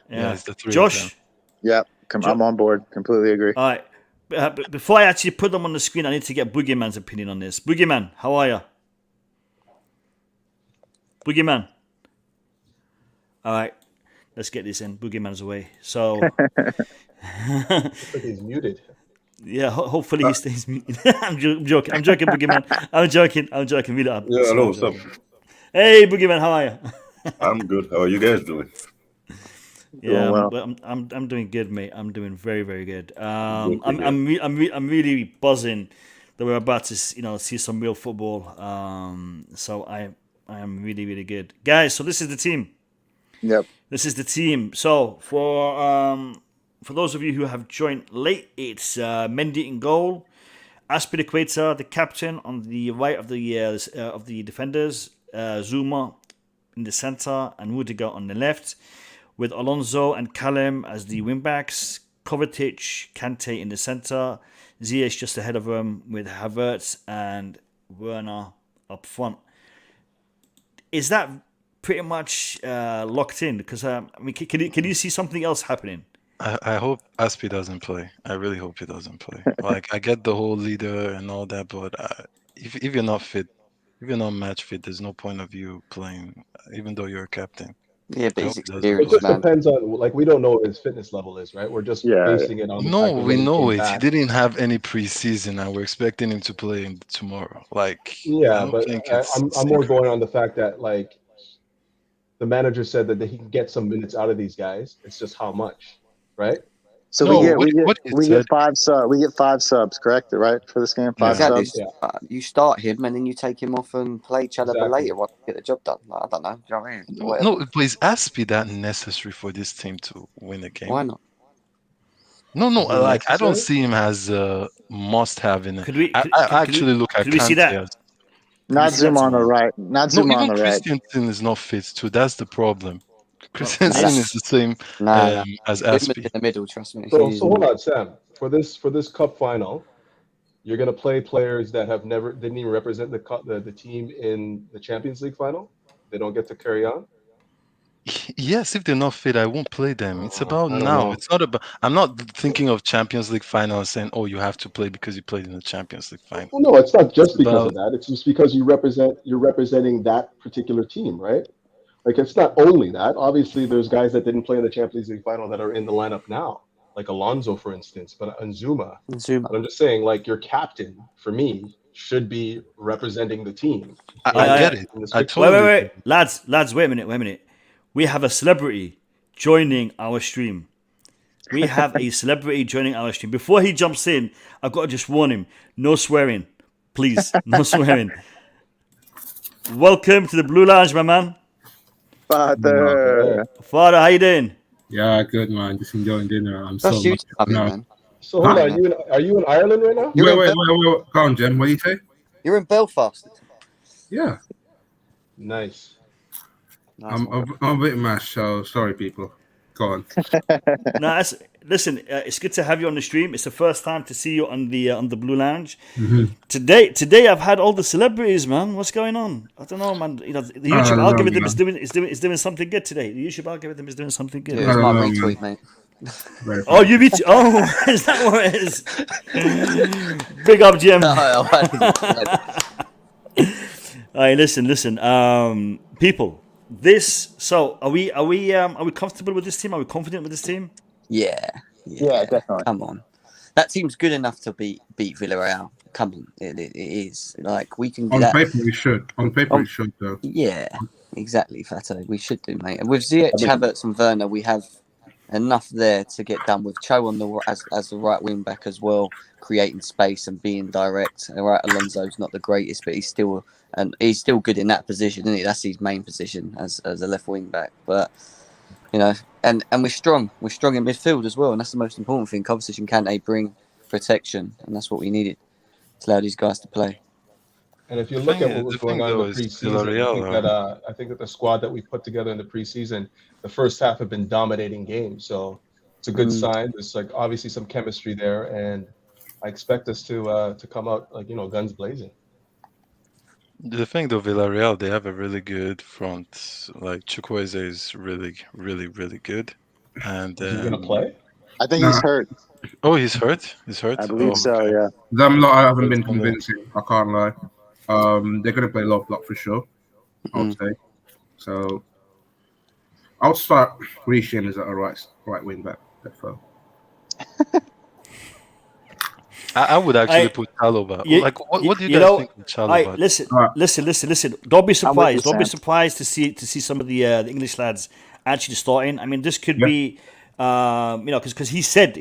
it's the three. Josh. Yeah, I'm on board. Completely agree. All right. Before I actually put them on the screen, I need to get Boogeyman's opinion on this. Boogeyman, how are you? Boogeyman. All right. Let's get this in. Boogeyman's away. So. Looks like he's muted. Yeah, hopefully he stays muted. I'm joking, Boogeyman. I'm joking. Really, hello, what's up? Hey, Boogeyman, how are you? I'm good. How are you guys doing? Yeah, well. I'm doing good, mate. I'm doing very, very good. I'm really buzzing that we're about to see some real football. So I am really, really good, guys. So this is the team. Yep. This is the team. So for those of you who have joined late, it's Mendy in goal, Azpilicueta, the captain, on the right of the defenders, Zuma in the center, and Rudiger on the left, with Alonso and Callum as the wing-backs, Kovacic, Kante in the centre, Ziyech just ahead of them with Havertz and Werner up front. Is that pretty much locked in? Because can you see something else happening? I hope Aspi doesn't play. I really hope he doesn't play. Like, I get the whole leader and all that, but if you're not fit, if you're not match fit, there's no point of you playing, even though you're a captain. Yeah, but he's It experienced, just man. depends on, we don't know what his fitness level is, right? We're just basing it on the fact No, that we when know came it. He back- didn't have any preseason, and we're expecting him to play tomorrow. Like, I Yeah, don't but think it's I'm more going on the fact that, like, the manager said that he can get some minutes out of these guys. It's just how much, right? So No, we what he get said- 5 subs. We get 5 subs, correct? Right, for this game, 5 Exactly. subs. You start him and then you take him off and play Chalaba Exactly. later. What get the job done? Like, I don't know. Do you know what I mean? No, but is Aspi that necessary for this team to win a game? Why not? No, Is it like I don't necessary? see him as a must-have in it. Could we? I actually look at Could we see Kante that? as Could we Not see that Zoom on the tomorrow? right. Not no. Zoom on Even the right. Christensen is not fit too. That's the problem. Well, Christensen is this. the same No. as Zoom is Aspie. in the middle. Trust me. So He's so hold on, Sam. For this cup final, you're gonna play players that have never didn't even represent the team in the Champions League final. They don't get to carry on. Yes, if they're not fit, I won't play them. It's about I don't now. know. It's not about. I'm not thinking of Champions League final and saying, "Oh, you have to play because you played in the Champions League final." Well, no, it's not It's just because about of that. It's just because you're representing that particular team, right? Like it's not only that. Obviously, there's guys that didn't play in the Champions League final that are in the lineup now, like Alonso, for instance, but Anzuma. Zuma. But I'm just saying, like your captain for me should be representing the team. I get it. In this I fixture. totally Wait, get it. lads, wait a minute. We have a celebrity joining our stream. We have a celebrity joining our stream. Before he jumps in, I've got to just warn him: no swearing, please, no swearing. Welcome to the Blue Lounge, my man. Father. Father, how you doing? Yeah, good man. Just enjoying dinner. I'm Trust so you much to come in, now. man. So hold Huh? on, are you in Ireland right now? You're Wait, in Go on, Jem. What do you say? You're in Belfast. Yeah, Nice. Nice I'm one. a bit mashed. So sorry, people. Go on. No, listen. It's good to have you on the stream. It's the first time to see you on the Blue Lounge. Mm-hmm. Today I've had all the celebrities, man. What's going on? I don't know, man. You know, the YouTube algorithm is doing something good today. The YouTube algorithm is doing something good. Yeah, it's my retweet, mate. Oh, you beat. Oh, is that what it is? Big up, Jim. All right, listen. People, this. So, are we comfortable with this team? Are we confident with this team? Yeah, definitely. Come on, that team's good enough to beat Villarreal. Come on, it is. Like we can do On that. paper, we should. On paper, we should, though. Yeah, exactly, Fato. We should do, mate. And with Ziyech, Havertz, and Werner, we have enough there to get done with Cho on the as the right wing back as well, creating space and being direct. All right, Alonso's not the greatest, but he's still good in that position, isn't he? That's his main position as a left wing back. But you know, and we're strong. We're strong in midfield as well, and that's the most important thing. Kovačić and Kante bring protection, and that's what we needed to allow these guys to play. And if you look at what was going on in the preseason, I think that the squad that we put together in the preseason, the first half have been dominating games. So it's a good sign. There's like obviously some chemistry there, and I expect us to come out like guns blazing. The thing though, Villarreal, they have a really good front. Like Chukwueze is really, really, really good. And is he gonna play? I think he's hurt. Oh, he's hurt. He's hurt. I believe so. Yeah. Them lot haven't been convincing. I can't lie. They're gonna play low block for sure. I'll say. So I'll start Reece James at a right wing back. I would actually put Chalobah. What do you guys think of Chalobah? Listen. Don't be surprised. Don't be surprised to see some of the English lads actually starting. I mean, this could be, because he said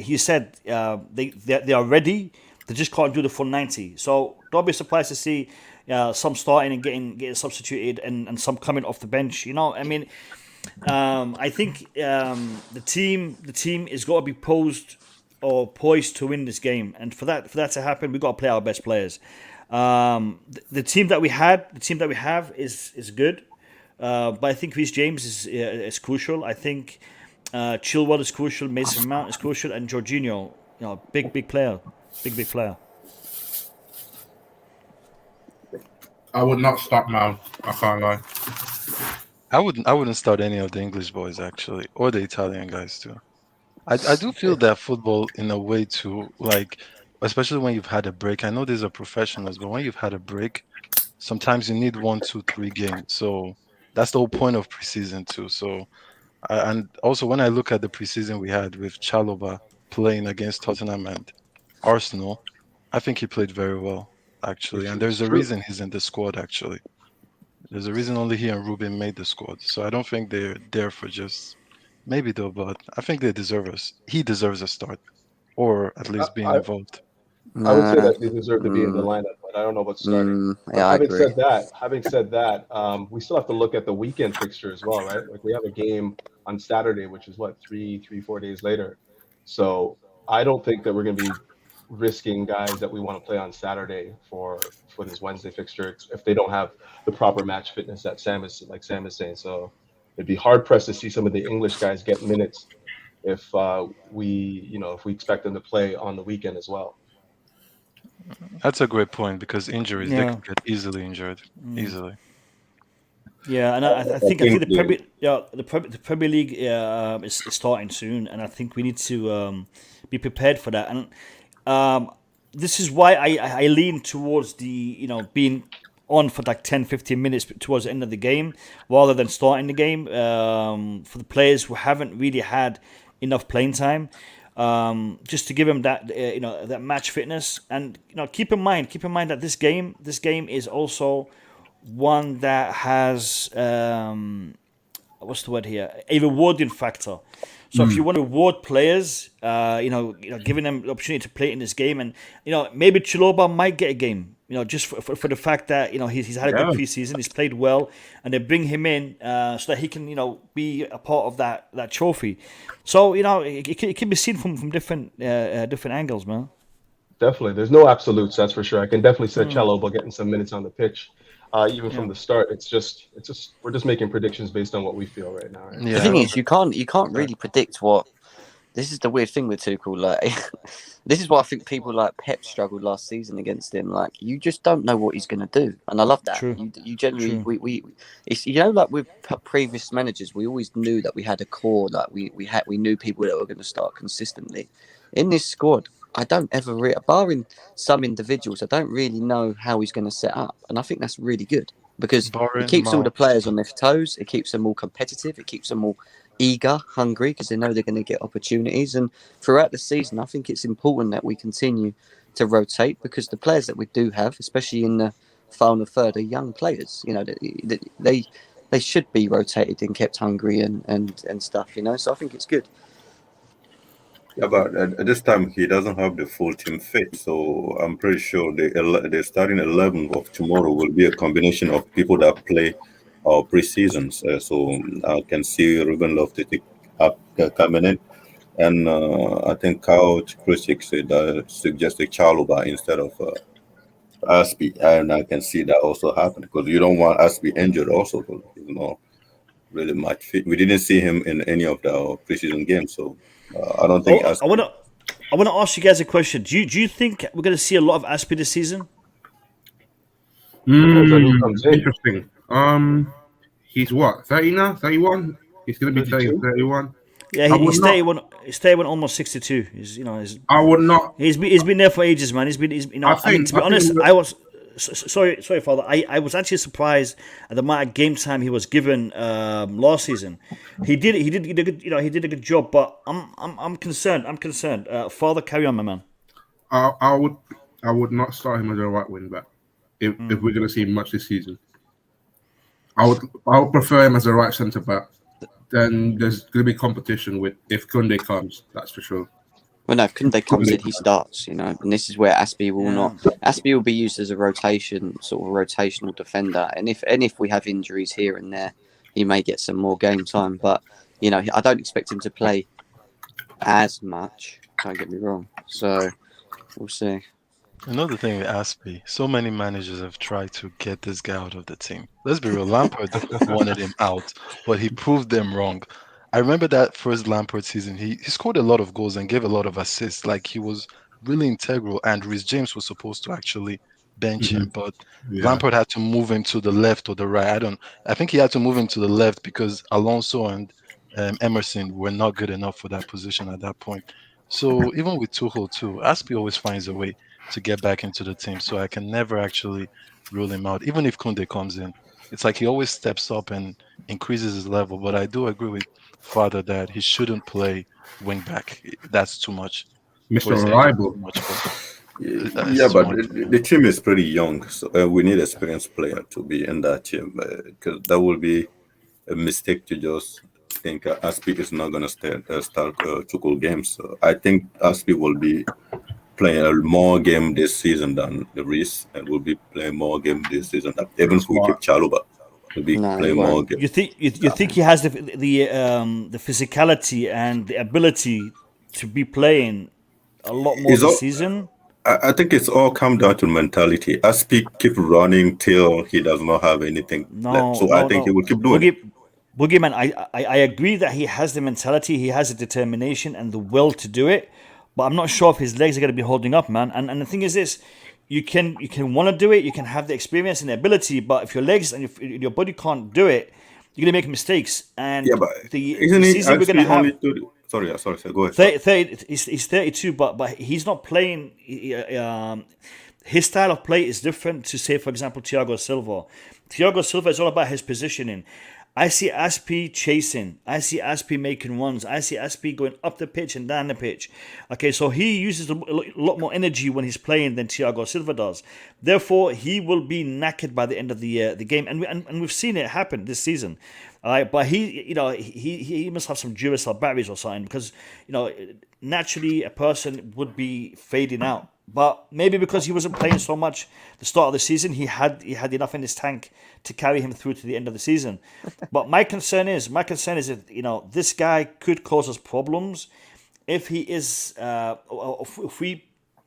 they are ready. They just can't do the full 90. So don't be surprised to see some starting and getting substituted and some coming off the bench. I mean, I think the team is got to be poised to win this game, and for that to happen, we've got to play our best players. The team that we have is good, but I think Reece James is crucial. I think Chilwell is crucial, Mason Mount is crucial, and Jorginho, big player. I would not start Mount. I can't lie. I wouldn't start any of the English boys actually, or the Italian guys too. I do feel that football in a way too, like, especially when you've had a break. I know these are professionals, but when you've had a break, sometimes you need 1, 2, 3 games. So that's the whole point of preseason too. So, and also when I look at the preseason we had with Chalobah playing against Tottenham and Arsenal, I think he played very well actually. And there's a reason he's in the squad actually. There's a reason only he and Ruben made the squad. So I don't think they're there for just. Maybe though, but I think they deserve us. He deserves a start, or at least being involved. I would say that they deserve to be in the lineup, but I don't know about starting. Having said that, we still have to look at the weekend fixture as well, right? Like we have a game on Saturday, which is 4 days later. So I don't think that we're going to be risking guys that we want to play on Saturday for this Wednesday fixture if they don't have the proper match fitness that Sam is saying. So it'd be hard pressed to see some of the English guys get minutes if we expect them to play on the weekend as well. That's a great point because injuries they can get easily injured easily. Yeah, and I think the Premier League is starting soon, and I think we need to be prepared for that. And this is why I lean towards the being on for like 10-15 minutes towards the end of the game rather than starting the game for the players who haven't really had enough playing time, just to give them that that match fitness. And keep in mind that this game is also one that has what's the word here? A rewarding factor. So if you want to reward players, giving them the opportunity to play in this game, and maybe Chalobah might get a game, just for the fact that he's had a good preseason, he's played well, and they bring him in so that he can be a part of that trophy. So it can be seen from different angles, man. Definitely, there's no absolutes, that's for sure. I can definitely see Chalobah getting some minutes on the pitch. Even from the start, it's just we're just making predictions based on what we feel right now. Right? Yeah. The thing is, you can't really predict what. This is the weird thing with Tuchel. Like, this is why I think people like Pep struggled last season against him. Like, you just don't know what he's going to do, and I love that. True. You generally it's like with previous managers, we always knew that we had a core that we knew people that were going to start consistently. In this squad, I don't ever barring some individuals, I don't really know how he's going to set up, and I think that's really good because it keeps all the players on their toes. It keeps them all competitive. It keeps them all eager, hungry, because they know they're going to get opportunities. And throughout the season, I think it's important that we continue to rotate because the players that we do have, especially in the final third, are young players. They should be rotated and kept hungry and stuff. So I think it's good. Yeah, but at this time he doesn't have the full team fit, so I'm pretty sure the starting 11 of tomorrow will be a combination of people that play pre-seasons. So I can see Ruben Loftus coming in, and I think Coach Krusik suggested Chalobah instead of Aspi, and I can see that also happen because you don't want Aspi injured also. Really much fit. We didn't see him in any of the pre-season games, so. I don't think. I want to ask you guys a question. Do you think we're going to see a lot of Aspi this season? Interesting. He's what, 30 now? 31? He's going to be 31. Yeah, he's 31. He's 31, almost 62. I would not. He's been there for ages, man. To be honest, I was. Sorry, Father. I was actually surprised at the amount of game time he was given last season. He did a good job, but I'm concerned. Father, carry on, my man. I would not start him as a right wing back if we're going to see him much this season. I would prefer him as a right centre back. Then there's going to be competition with if Koundé comes. That's for sure. Well, no, if Koundé comes in, he starts, and this is where Aspi will not. Aspi will be used as a rotational defender, and if we have injuries here and there, he may get some more game time. But I don't expect him to play as much. Don't get me wrong. So we'll see. Another thing with Aspi, so many managers have tried to get this guy out of the team. Let's be real, Lampard wanted him out, but he proved them wrong. I remember that first Lampard season, he scored a lot of goals and gave a lot of assists. Like, he was really integral, and Reece James was supposed to actually bench him, but Lampard had to move him to the left or the right. I think he had to move him to the left because Alonso and Emerson were not good enough for that position at that point. So even with Tuchel too, Aspi always finds a way to get back into the team. So I can never actually rule him out. Even if Koundé comes in, it's like he always steps up and increases his level. But I do agree with Father that he shouldn't play wing back. That's too much. Mr. Reliable. Yeah, but the team is pretty young, so we need experienced player to be in that team because that will be a mistake to just think Aspi is not going to start Tuchel games. So I think Aspi will be playing a more game this season than the Reece, and will be playing more game this season than even if we keep Chalobah. More games. You think he has the physicality and the ability to be playing a lot more It's this all, season. I think it's all come down to mentality. Aspi keep running till he does not have anything left. So I think he will keep doing it. Boogeyman, I agree that he has the mentality, he has the determination and the will to do it, but I'm not sure if his legs are going to be holding up, man. And the thing is this, you can want to do it, you can have the experience and the ability, but if your legs and if your body can't do it, you're going to make mistakes. And Yeah, but the isn't he season we're going to actually only have... sorry, go ahead. 30, he's 32, but he's not playing. His style of play is different to, say, for example, Thiago Silva. Thiago Silva is all about his positioning. I see Aspi chasing. I see Aspi making runs. I see Aspi going up the pitch and down the pitch. Okay, so he uses a lot more energy when he's playing than Thiago Silva does. Therefore, he will be knackered by the end of the game, and we've seen it happen this season. All right, but he must have some Duracell batteries or something, because naturally a person would be fading out. But maybe because he wasn't playing so much the start of the season, he had enough in his tank to carry him through to the end of the season. But my concern is that this guy could cause us problems if he is if we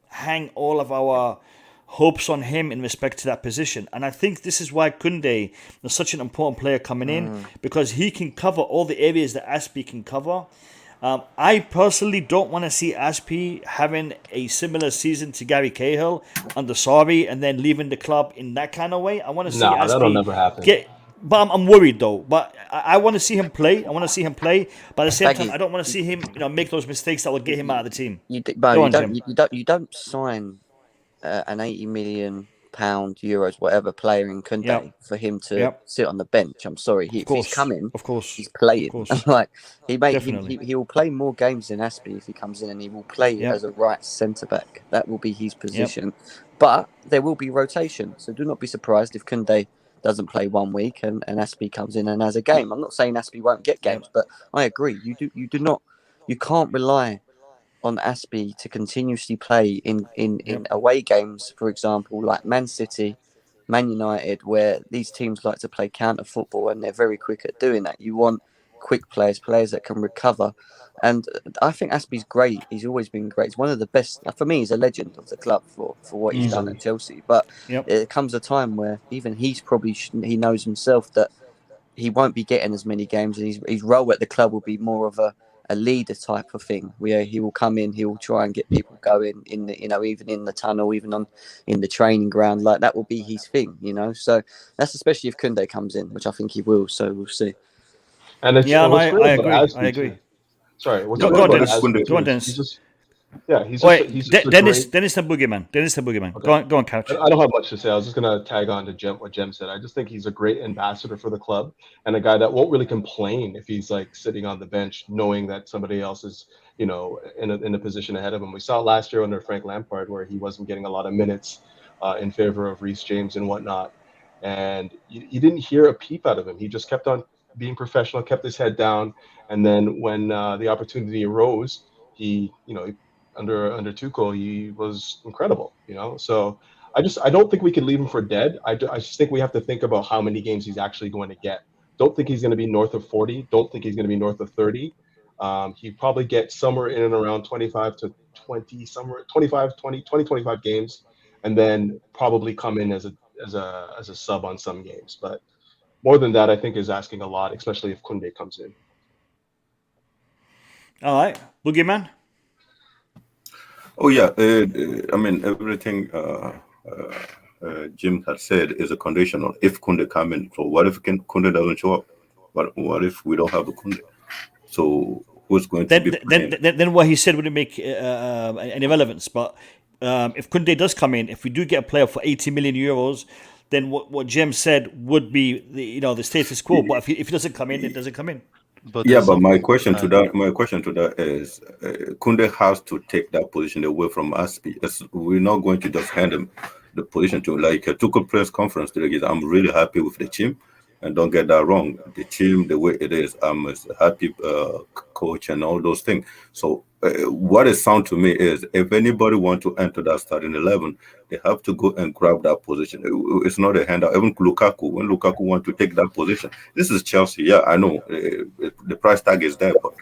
hang all of our hopes on him in respect to that position. And I think this is why Koundé is such an important player coming in, because he can cover all the areas that Aspi can cover. I personally don't want to see Aspi having a similar season to Gary Cahill under Sarri and then leaving the club in that kind of way. I want to see Aspi that'll never happen. But I'm worried though. But I want to see him play. But at the same time, I don't want to see him make those mistakes that will get him out of the team. You don't sign an £80 million, euros, whatever player in Koundé for him to sit on the bench. I'm sorry, if he's coming, of course, he's playing. Like he will play more games than Aspi if he comes in, and he will play as a right centre back. That will be his position. But there will be rotation, so do not be surprised if Koundé doesn't play 1 week and Aspi comes in and has a game. I'm not saying Aspi won't get games, but I agree. You can't rely on Aspi to continuously play in away games, for example, like Man City, Man United, where these teams like to play counter football and they're very quick at doing that. You want quick players that can recover. And I think Aspi's great. He's always been great. He's one of the best. For me, he's a legend of the club for what he's done at Chelsea. But it comes a time where even he knows himself that he won't be getting as many games, and his role at the club will be more of a leader type of thing, where he will come in, he will try and get people going in the, even in the tunnel, even in the training ground. Like that will be his thing, So that's especially if Koundé comes in, which I think he will. So we'll see. And it's, I agree. Sorry, go on, Dennis. Dennis the Boogeyman. Okay. Go on, Couch. I don't have much to say. I was just going to tag on to what Jem said. I just think he's a great ambassador for the club and a guy that won't really complain if he's like sitting on the bench, knowing that somebody else is, in a position ahead of him. We saw it last year under Frank Lampard, where he wasn't getting a lot of minutes in favor of Reece James and whatnot. And you didn't hear a peep out of him. He just kept on being professional, kept his head down. And then when the opportunity arose, he under Tuchel, he was incredible, So I don't think we can leave him for dead. I just think we have to think about how many games he's actually going to get. Don't think he's going to be north of 40. Don't think he's going to be north of 30. He probably gets somewhere in and around 25 to 20, 25 games, and then probably come in as a sub on some games. But more than that, I think is asking a lot, especially if Koundé comes in. All right, Boogeyman. Oh yeah, everything Jim had said is a conditional. If Koundé come in, so what if Koundé doesn't show up? What if we don't have a Koundé? So who's going to be playing? Then what he said wouldn't make any relevance. But if Koundé does come in, if we do get a player for 80 million euros, then what Jim said would be the status quo. But if he doesn't come in, it doesn't come in. But my question to that is, Koundé has to take that position away from Aspi. We're not going to just hand him the position to like a Tuchel press conference today. I'm really happy with the team, and don't get that wrong. The team, the way it is, I'm a happy coach and all those things. So what it sounds to me is, if anybody want to enter that starting 11, they have to go and grab that position. It's not a handout. Even Lukaku, when Lukaku want to take that position, this is Chelsea. Yeah, I know the price tag is there, but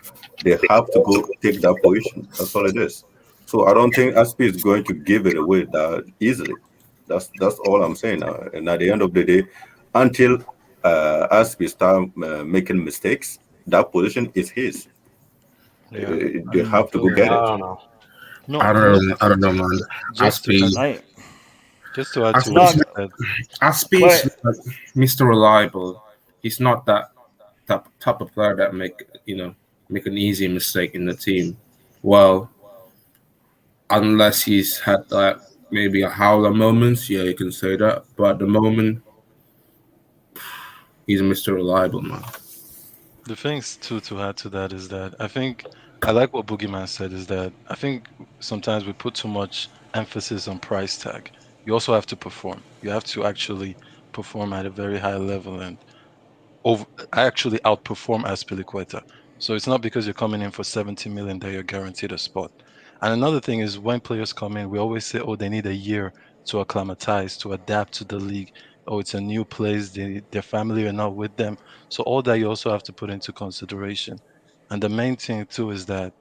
they have to go take that position. That's all it is. So I don't think Aspi is going to give it away that easily. That's all I'm saying. And at the end of the day, until Aspi start making mistakes, that position is his. They have to go get I it. don't know. No, I don't know, man. just to Aspi, add, just to add to Aspi, what you said. Aspi is not Mr. Reliable. He's not that type of player that make an easy mistake in the team. Well, unless he's had like maybe a howler moments, yeah, you can say that. But at the moment, he's Mr. Reliable, man. The things too to add to that is that I think I like what Boogeyman said is that I think sometimes we put too much emphasis on price tag. You also have to perform. You have to actually perform at a very high level and actually outperform Azpilicueta. So it's not because you're coming in for 70 million that you're guaranteed a spot. And another thing is when players come in, we always say, oh, they need a year to acclimatize, to adapt to the league. Oh, it's a new place. Their family are not with them. So all that you also have to put into consideration. And the main thing too is that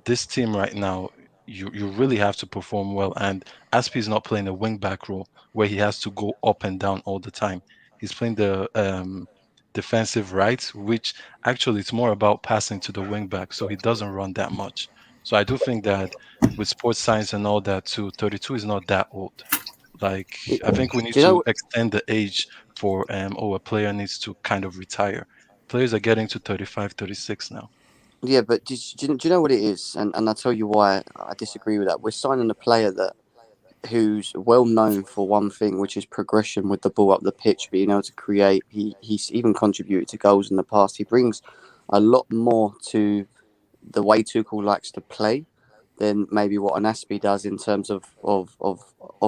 this team right now, you really have to perform well. And Aspi is not playing a wing back role where he has to go up and down all the time. He's playing the defensive right, which actually it's more about passing to the wing back, so he doesn't run that much. So I do think that with sports science and all that too, 32 is not that old. Like I think we need to extend the age for a player needs to kind of retire. Players are getting to 35, 36 now. Yeah, but do you know what it is? And I'll tell you why I disagree with that. We're signing a player who's well known for one thing, which is progression with the ball up the pitch, being able to create. He's even contributed to goals in the past. He brings a lot more to the way Tuchel likes to play than maybe what an Aspi does in terms of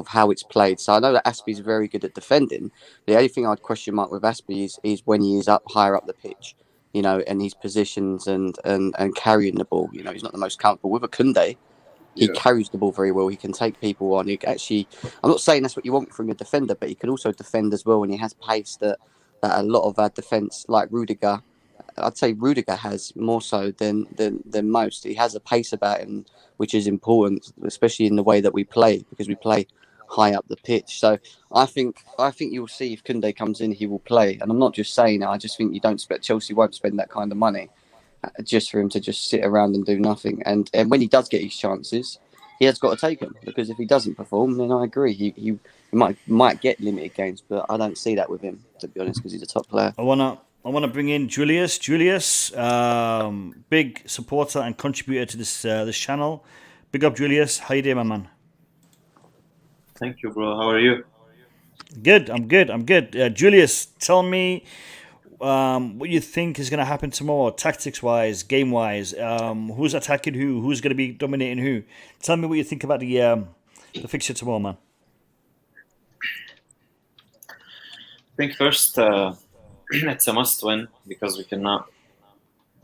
how it's played. So I know that Aspi's very good at defending. The only thing I'd question mark with Aspi is when he is up higher up the pitch, and his positions and carrying the ball. He's not the most comfortable. With a Koundé, he carries the ball very well. He can take people on. I'm not saying that's what you want from your defender, but he can also defend as well, and he has pace that a lot of our defence, like Rudiger, I'd say Rudiger has more so than most. He has a pace about him, which is important, especially in the way that we play, because we play high up the pitch. So I think you'll see if Koundé comes in, he will play. And I'm not just saying that. I just think Chelsea won't spend that kind of money just for him to just sit around and do nothing. And when he does get his chances, he has got to take them, because if he doesn't perform, then I agree. He might get limited games, but I don't see that with him, to be honest, because he's a top player. I wanna bring in Julius. Julius, big supporter and contributor to this channel. Big up, Julius. How you doing, my man? Thank you, bro. How are you? Good. I'm good. Julius, tell me what you think is going to happen tomorrow, tactics-wise, game-wise. Who's attacking who? Who's going to be dominating who? Tell me what you think about the fixture tomorrow, man. I think first, it's a must-win, because we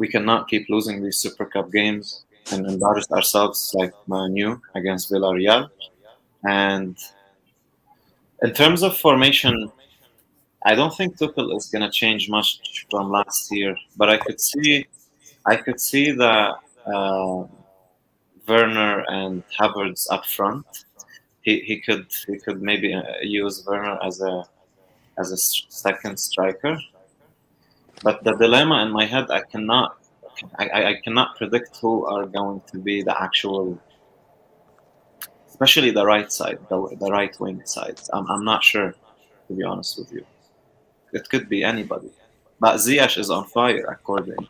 cannot keep losing these Super Cup games and embarrass ourselves like Man U against Villarreal. And in terms of formation, I don't think Tuchel is going to change much from last year, but I could see that Werner and Havertz up front. He could maybe use Werner as a second striker. But the dilemma in my head, I cannot predict who are going to be the actual, especially the right side, the right wing side. I'm not sure, to be honest with you. It could be anybody. But Ziyech is on fire, according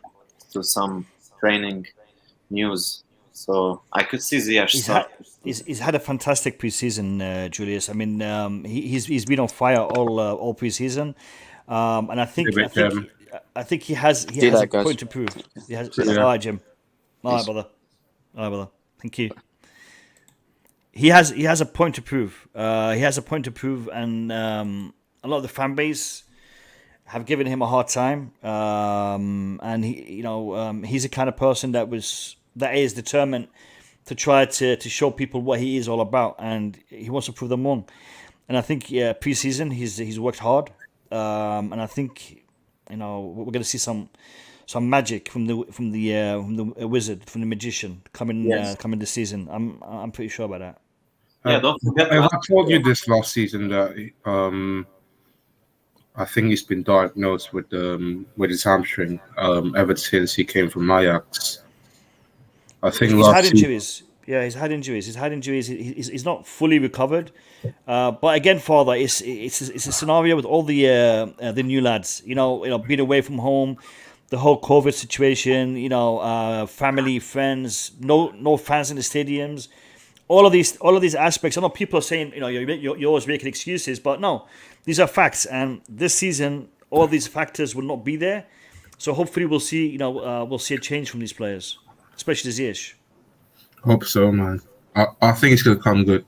to some training news. So I could see Ziyech start. He's had a fantastic preseason, Julius. I mean, he's been on fire all preseason, and I think he has a point to prove. He has. All right, Jim. All right, brother. Thank you. He has a point to prove. And a lot of the fan base have given him a hard time. And he's the kind of person that is determined to try to show people what he is all about, and he wants to prove them wrong. And I think preseason he's worked hard, and I think we're going to see some some magic from the wizard, from the magician coming this season. I'm pretty sure about that. Yeah, don't forget. I told you this last season that I think he's been diagnosed with his hamstring ever since he came from Ajax. I think he's had injuries. Yeah, he's had injuries. He's not fully recovered. But again, Father, it's a scenario with all the new lads. Being away from home, the whole COVID situation. Family, friends, no fans in the stadiums. All of these aspects. I know people are saying you're always making excuses, but no, these are facts. And this season, all these factors will not be there. So hopefully we'll see a change from these players, especially Ziyech. Hope so, man. I think he's going to come good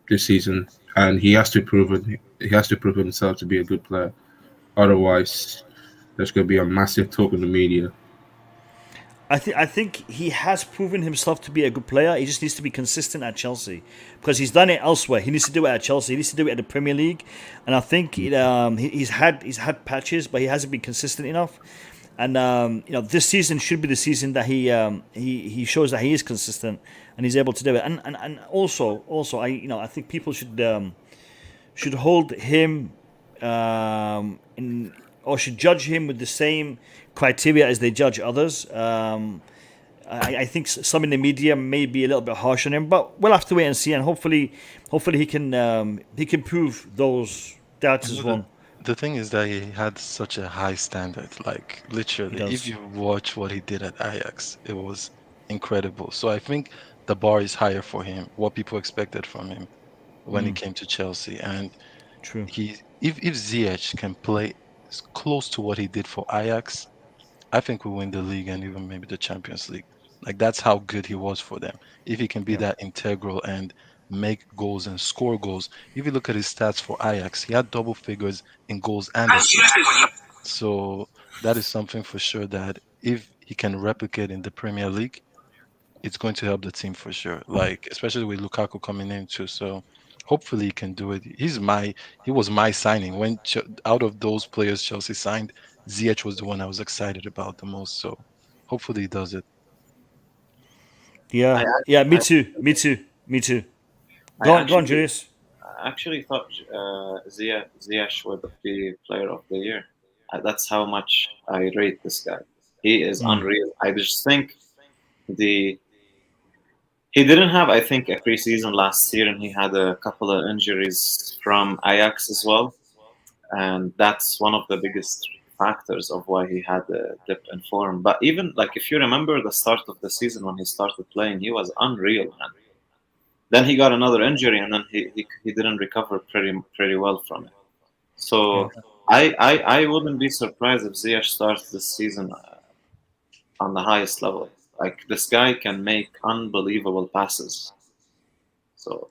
this season, and he has to prove himself to be a good player. Otherwise, there's going to be a massive talk in the media. I think he has proven himself to be a good player. He just needs to be consistent at Chelsea, because he's done it elsewhere. He needs to do it at Chelsea. He needs to do it at the Premier League, and I think he's had patches, but he hasn't been consistent enough. And this season should be the season that he shows that he is consistent and he's able to do it. And also I think people should hold him or should judge him with the same criteria as they judge others. I think some in the media may be a little bit harsh on him, but we'll have to wait and see. And hopefully he can prove those doubts as well. The thing is that he had such a high standard. Like, literally, if you watch what he did at Ajax, it was incredible. So I think the bar is higher for him, what people expected from him when he came to Chelsea. And true, if Ziyech can play close to what he did for Ajax, I think we win the league and even maybe the Champions League. Like, that's how good he was for them. If he can be that integral and make goals and score goals. If you look at his stats for Ajax, he had double figures in goals and assists. So that is something for sure that if he can replicate in the Premier League, it's going to help the team for sure. Like, especially with Lukaku coming in too. So hopefully he can do it. He was my signing. When out of those players Chelsea signed, Ziyech was the one I was excited about the most. So hopefully he does it. Yeah, me too. Go on, Julius. I actually thought Ziyech would be Player of the Year. That's how much I rate this guy. He is unreal. I just think he didn't have, I think, a preseason last year, and he had a couple of injuries from Ajax as well, and that's one of the biggest factors of why he had a dip in form. But even like if you remember the start of the season when he started playing, he was unreal, man. Then he got another injury, and then he didn't recover pretty well from it. So I wouldn't be surprised if Ziyech starts this season on the highest level. Like, this guy can make unbelievable passes. So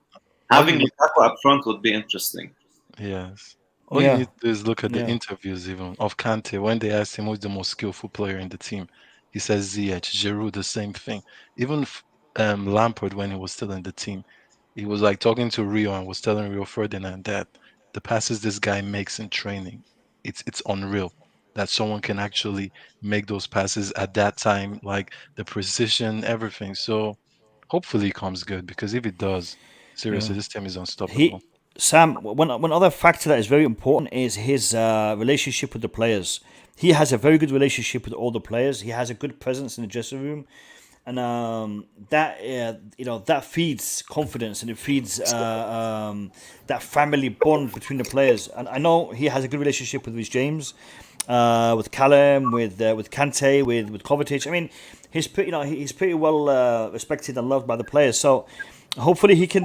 having Lukaku up front would be interesting. Yes. All you need to do is look at the interviews even of Kante. When they asked him who's the most skillful player in the team, he says Ziyech. Giroud, the same thing. Even Lampard, when he was still in the team, he was like talking to Rio and was telling Rio Ferdinand that the passes this guy makes in training, it's unreal that someone can actually make those passes at that time, like the precision, everything. So hopefully it comes good, because if it does, seriously, this team is unstoppable. Sam, one other factor that is very important is his relationship with the players. He has a very good relationship with all the players. He has a good presence in the dressing room. And that feeds confidence, and it feeds that family bond between the players. And I know he has a good relationship with Reece James, with Callum, with Kante, with Kovačić. I mean, he's pretty well respected and loved by the players. So hopefully he can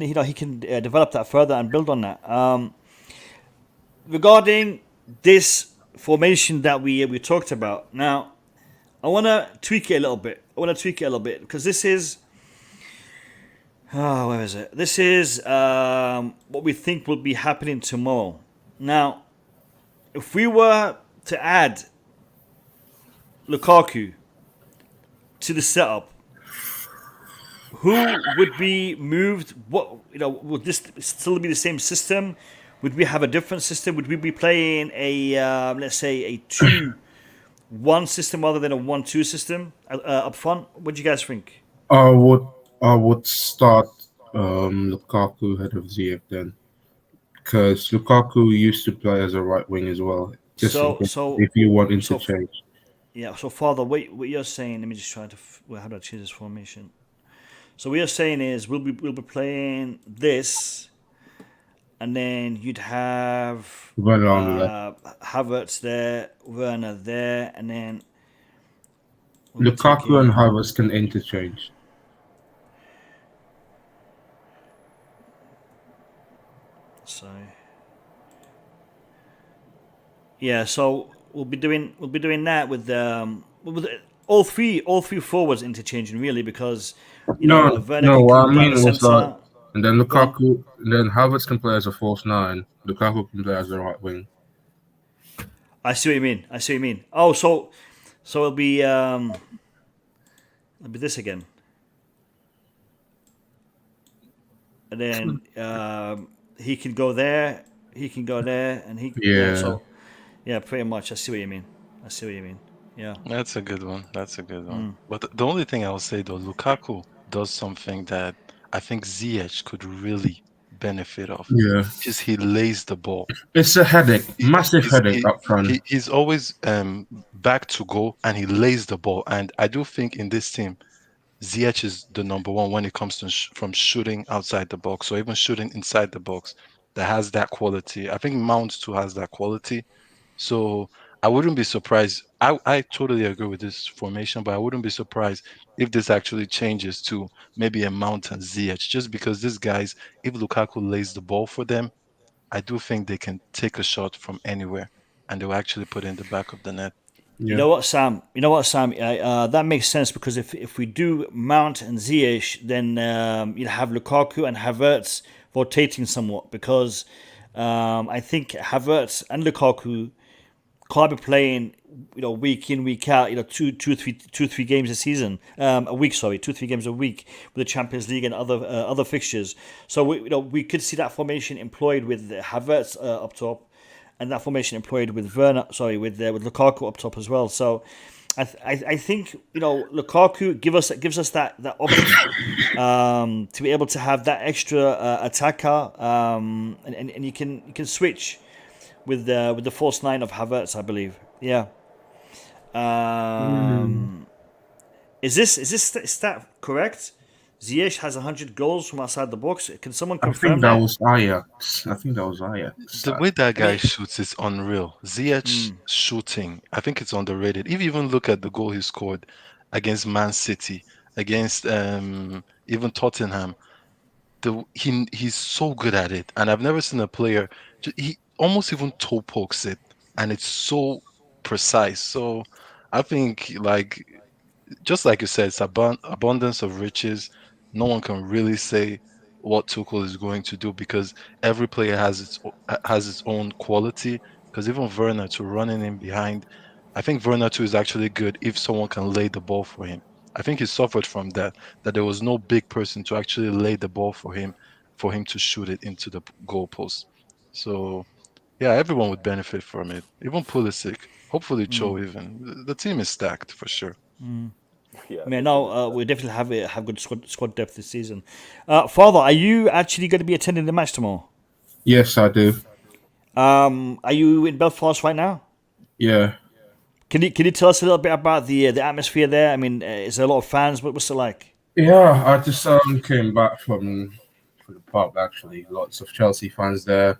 develop that further and build on that. Regarding this formation that we talked about now, I want to tweak it a little bit. Because this is... where is it? This is what we think will be happening tomorrow. Now, if we were to add Lukaku to the setup, who would be moved? Would this still be the same system? Would we have a different system? Would we be playing a let's say a one system rather than a 1-2 system up front? What do you guys think? I would start Lukaku ahead of Ziyech then, because Lukaku used to play as a right wing as well. Just if you want interchange. Yeah. So Father, what you're saying? Let me just try to. How do I change this formation? So what you're saying is we'll be playing this, and then you'd have Havertz there, Werner there, and then Lukaku and Havertz can interchange. So yeah, so we'll be doing that with all three forwards interchanging really, because Werner what I mean was like, and then Lukaku, then Havertz can play as a false 9. Lukaku can play as a right wing. I see what you mean. Oh, so it'll be this again, and then he can go there, and he yeah, pretty much. I see what you mean. Yeah, that's a good one. But the only thing I will say though, Lukaku does something that I think Ziyech could really benefit of. Yeah, is he lays the ball. It's a headache, massive headache up front. He's always back to goal, and he lays the ball. And I do think in this team, Ziyech is the number one when it comes to from shooting outside the box, or even shooting inside the box. That has that quality. I think Mount too has that quality. So I wouldn't be surprised. I totally agree with this formation, but I wouldn't be surprised if this actually changes to maybe a Mount and Ziyech, just because these guys, if Lukaku lays the ball for them, I do think they can take a shot from anywhere, and they'll actually put it in the back of the net. Yeah. You know what, Sam? That makes sense, because if we do Mount and Ziyech, then you'll have Lukaku and Havertz rotating somewhat, because I think Havertz and Lukaku can't be playing, week in, week out, two, three games a season, a week. Sorry, 2-3 games a week with the Champions League and other fixtures. So we could see that formation employed with Havertz up top, and that formation employed with with Lukaku up top as well. So I think Lukaku gives us that option to be able to have that extra attacker, and you can switch with the false 9 of Havertz, I believe. Yeah. Is this stat correct? Ziyech has 100 goals from outside the box. Can someone confirm that? I think that was Ajax. The way that guy shoots is unreal. Ziyech shooting, I think it's underrated. If you even look at the goal he scored against Man City, against even Tottenham, he's so good at it. And I've never seen a player, he almost even toe pokes it, and it's so precise. So I think, just like you said, it's abundance of riches. No one can really say what Tuchel is going to do, because every player has its own quality. Because even Werner too, running in behind, I think Werner too is actually good if someone can lay the ball for him. I think he suffered from that there was no big person to actually lay the ball for him to shoot it into the goalpost. So yeah, everyone would benefit from it. Even Pulisic, hopefully Cho even. The team is stacked for sure. Yeah, I mean, no, we definitely have good squad depth this season. Father, are you actually going to be attending the match tomorrow? Yes, I do. Are you in Belfast right now? Yeah. Can you tell us a little bit about the atmosphere there? I mean, is there a lot of fans? What's it like? Yeah, I just came back from the pub, actually. Lots of Chelsea fans there.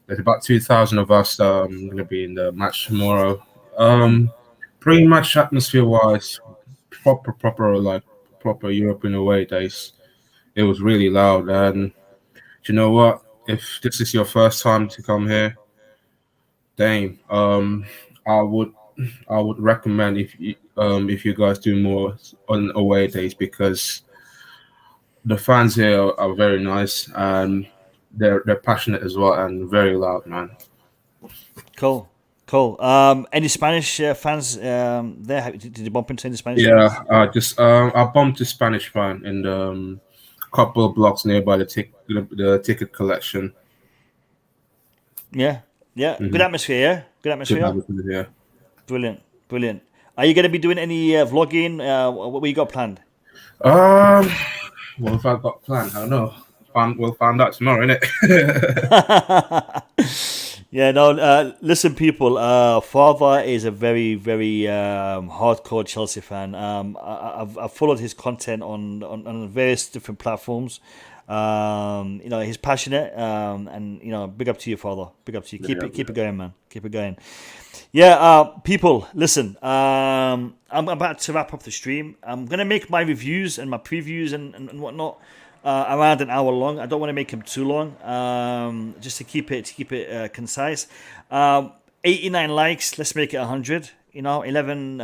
There's about 2,000 of us going to be in the match tomorrow. Pretty much atmosphere-wise, proper European away days. It was really loud, and do you know what? If this is your first time to come here, dang, I would recommend if you guys do more on away days, because the fans here are very nice, and they're passionate as well, and very loud, man. Cool. Any Spanish fans there? Did you bump into any Spanish Yeah, fans? I bumped a Spanish fan in the couple of blocks nearby the ticket collection. Yeah. Mm-hmm. Good atmosphere, yeah? Yeah. Brilliant. Are you going to be doing any vlogging? What you got planned? What have I got planned? I don't know. We'll find out tomorrow, innit? Yeah, no, listen, people, Father is a very, very hardcore Chelsea fan. I've followed his content on various different platforms. He's passionate, and big up to you, Father. Big up to you. Keep it going, man. Keep it going. Yeah, people, listen. I'm about to wrap up the stream. I'm gonna make my reviews and my previews and whatnot around an hour long. I don't want to make them too long. Just to keep it concise. 89 likes. Let's make it 100. 11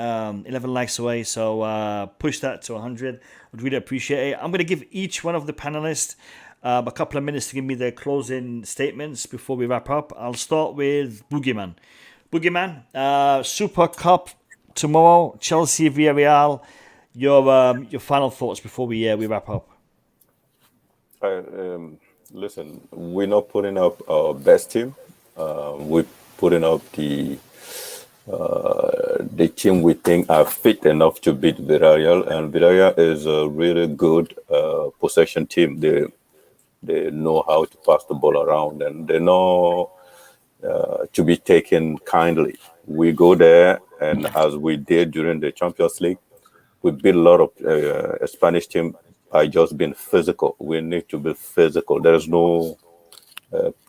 likes away. So push that to 100. Would really appreciate it. I'm gonna give each one of the panelists a couple of minutes to give me their closing statements before we wrap up. I'll start with Boogeyman. Boogeyman, Super Cup tomorrow, Chelsea Villarreal. Your final thoughts before we wrap up. Listen, we're not putting up our best team. We're putting up the team we think are fit enough to beat Villarreal, and Villarreal is a really good possession team. They know how to pass the ball around, and they know to be taken kindly. We go there, and as we did during the Champions League, we beat a lot of Spanish team by just being physical. We need to be physical. There's no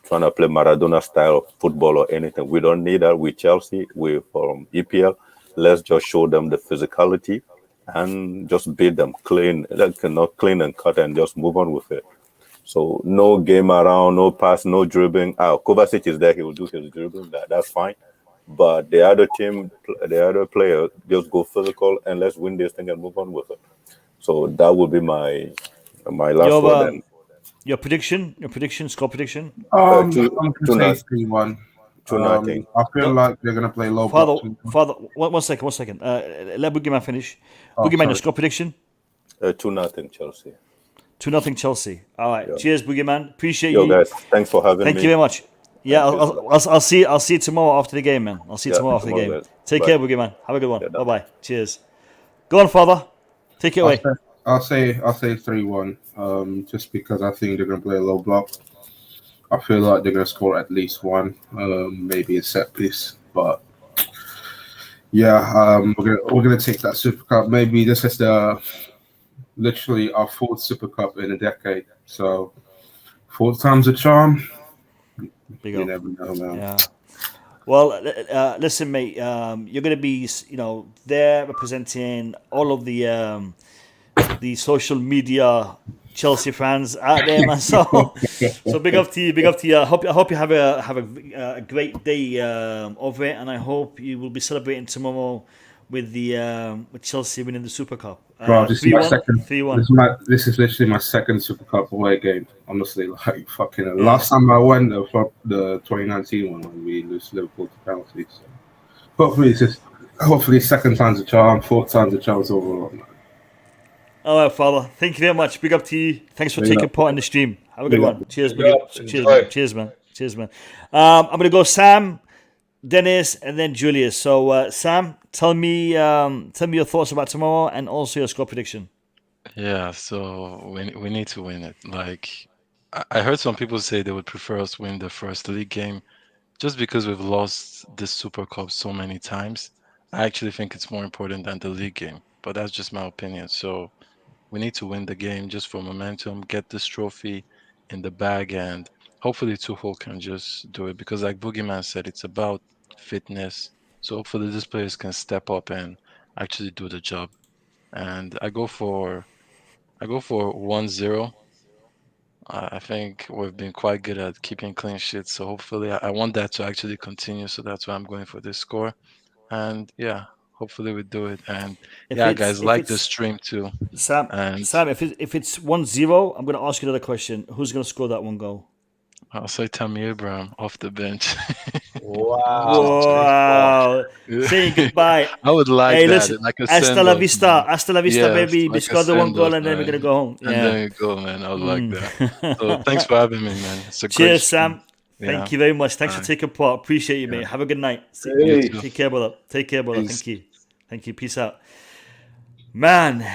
trying to play Maradona style of football or anything. We don't need that with Chelsea. We're from EPL. Let's just show them the physicality and just beat them clean. Not clean and cut and just move on with it. So no game around, no pass, no dribbling. Kovačić is there. He will do his dribbling. That's fine. But the other team, the other player, just go physical and let's win this thing and move on with it. So that will be my last word. Your prediction, score prediction. I'm going to say 3-1. 2-0. I feel like they're going to play low. Father, one second. Let Boogeyman finish. Boogeyman, your score prediction? 2-0 Chelsea. 2-0 Chelsea. All right. Yeah. Cheers, Boogeyman. Appreciate you. you Guys, thanks for having me. Thank you very much. Yeah, I'll see you tomorrow after the game, man. I'll see you tomorrow after the game. Guys. Take care, Boogeyman. Have a good one. Yeah, bye. Cheers. Go on, Father. Take it away. I'll say 3-1. Just because I think they're going to play a low block. I feel like they're going to score at least one, maybe a set piece. But yeah, we're going to take that Super Cup. Maybe this is literally our fourth Super Cup in a decade. So 4 times a charm. You never know, man. Yeah. Well, listen, mate. You're going to be, there representing all of the social media Chelsea fans out there, man. So big up to you. I hope you have a great day of it, and I hope you will be celebrating tomorrow with Chelsea winning the Super Cup. Bro, this is my second. 3-1. This is literally my second Super Cup away game. Honestly, like fucking. Last time I went, the 2019 one when we lose Liverpool to penalties. So hopefully second time's a charm, 4th time's a charm overall. Man. All right, Father. Thank you very much. Big up to you. Thanks for taking part in the stream. Have a good one. Cheers, man. Cheers, man. I'm gonna go Sam, Dennis, and then Julius. So, Sam, tell me your thoughts about tomorrow and also your score prediction. Yeah, so we need to win it. Like, I heard some people say they would prefer us win the first league game, just because we've lost this Super Cup so many times. I actually think it's more important than the league game, but that's just my opinion. So we need to win the game just for momentum, get this trophy in the bag, and hopefully Tuchel can just do it, because like Boogeyman said, it's about fitness. So hopefully these players can step up and actually do the job. And I go for 1-0. I think we've been quite good at keeping clean sheets, so hopefully I want that to actually continue. So that's why I'm going for this score. And yeah, hopefully we do it. And guys, like the stream too. Sam, if it's 1-0, I'm going to ask you another question. Who's going to score that one goal? I'll say Tammy Abraham off the bench. Wow. Saying goodbye. I would like that. Listen, like hasta la vista, baby. We scored the one goal and then we're going to go home. And there you go, man. I would like that. So thanks for having me, man. It's a Cheers, Sam. Thank you very much. Thanks for taking part. Appreciate you, mate. Have a good night. Take care, brother. Thank you. Thank you. Peace out. Man,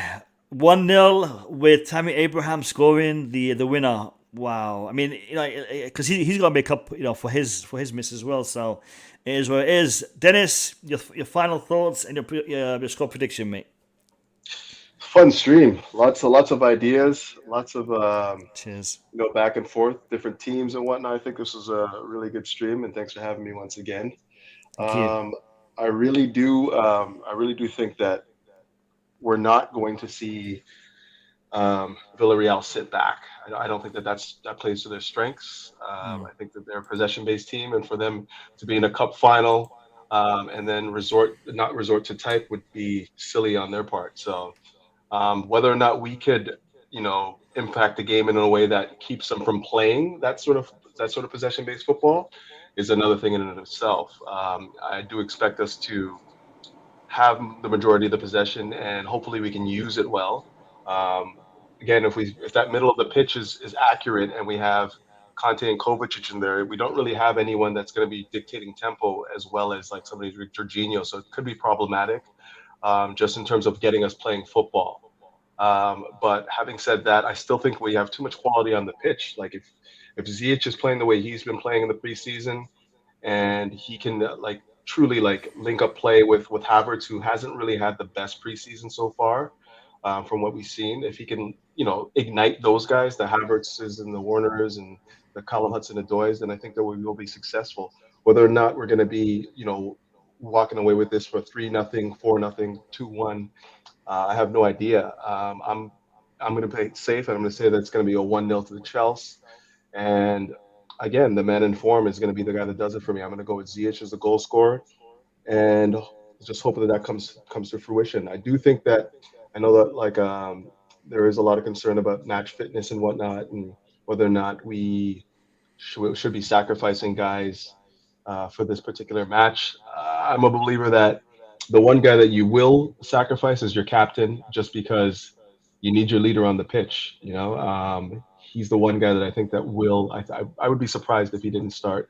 1-0 with Tammy Abraham scoring the winner. Wow. I mean, because he's got to make up, for his miss as well. So it is what it is. Dennis, your final thoughts and your score prediction, mate. Fun stream. Lots of ideas. Lots of cheers. Back and forth, different teams and whatnot. I think this was a really good stream, and thanks for having me once again. I really do think that we're not going to see Villarreal sit back. I don't think that plays to their strengths. I think that they're a possession-based team, and for them to be in a cup final and then not resort to type would be silly on their part. So whether or not we could, impact the game in a way that keeps them from playing that sort of possession-based football is another thing in and of itself. I do expect us to have the majority of the possession, and hopefully we can use it well. Again, if that middle of the pitch is accurate and we have Conte and Kovačić in there, we don't really have anyone that's going to be dictating tempo as well as like somebody like Jorginho. So it could be problematic just in terms of getting us playing football. But having said that, I still think we have too much quality on the pitch. Like if Ziyech is playing the way he's been playing in the preseason, and he can truly link up play with Havertz, who hasn't really had the best preseason so far, from what we've seen. If he can, ignite those guys, the Havertzes and the Warners and the Callum Hudson-Odois, then I think that we will be successful. Whether or not we're going to be, walking away with this for 3-0, 4-0, 2-1, I have no idea. I'm going to play it safe, and I'm going to say that it's going to be a 1-0 to the Chelsea. And again, the man in form is going to be the guy that does it for me. I'm going to go with Ziyech as the goal scorer, and just hoping that comes to fruition. I do think that I know that there is a lot of concern about match fitness and whatnot, and whether or not we should be sacrificing guys for this particular match. I'm a believer that the one guy that you will sacrifice is your captain, just because you need your leader on the pitch. He's the one guy that I think that will. I would be surprised if he didn't start.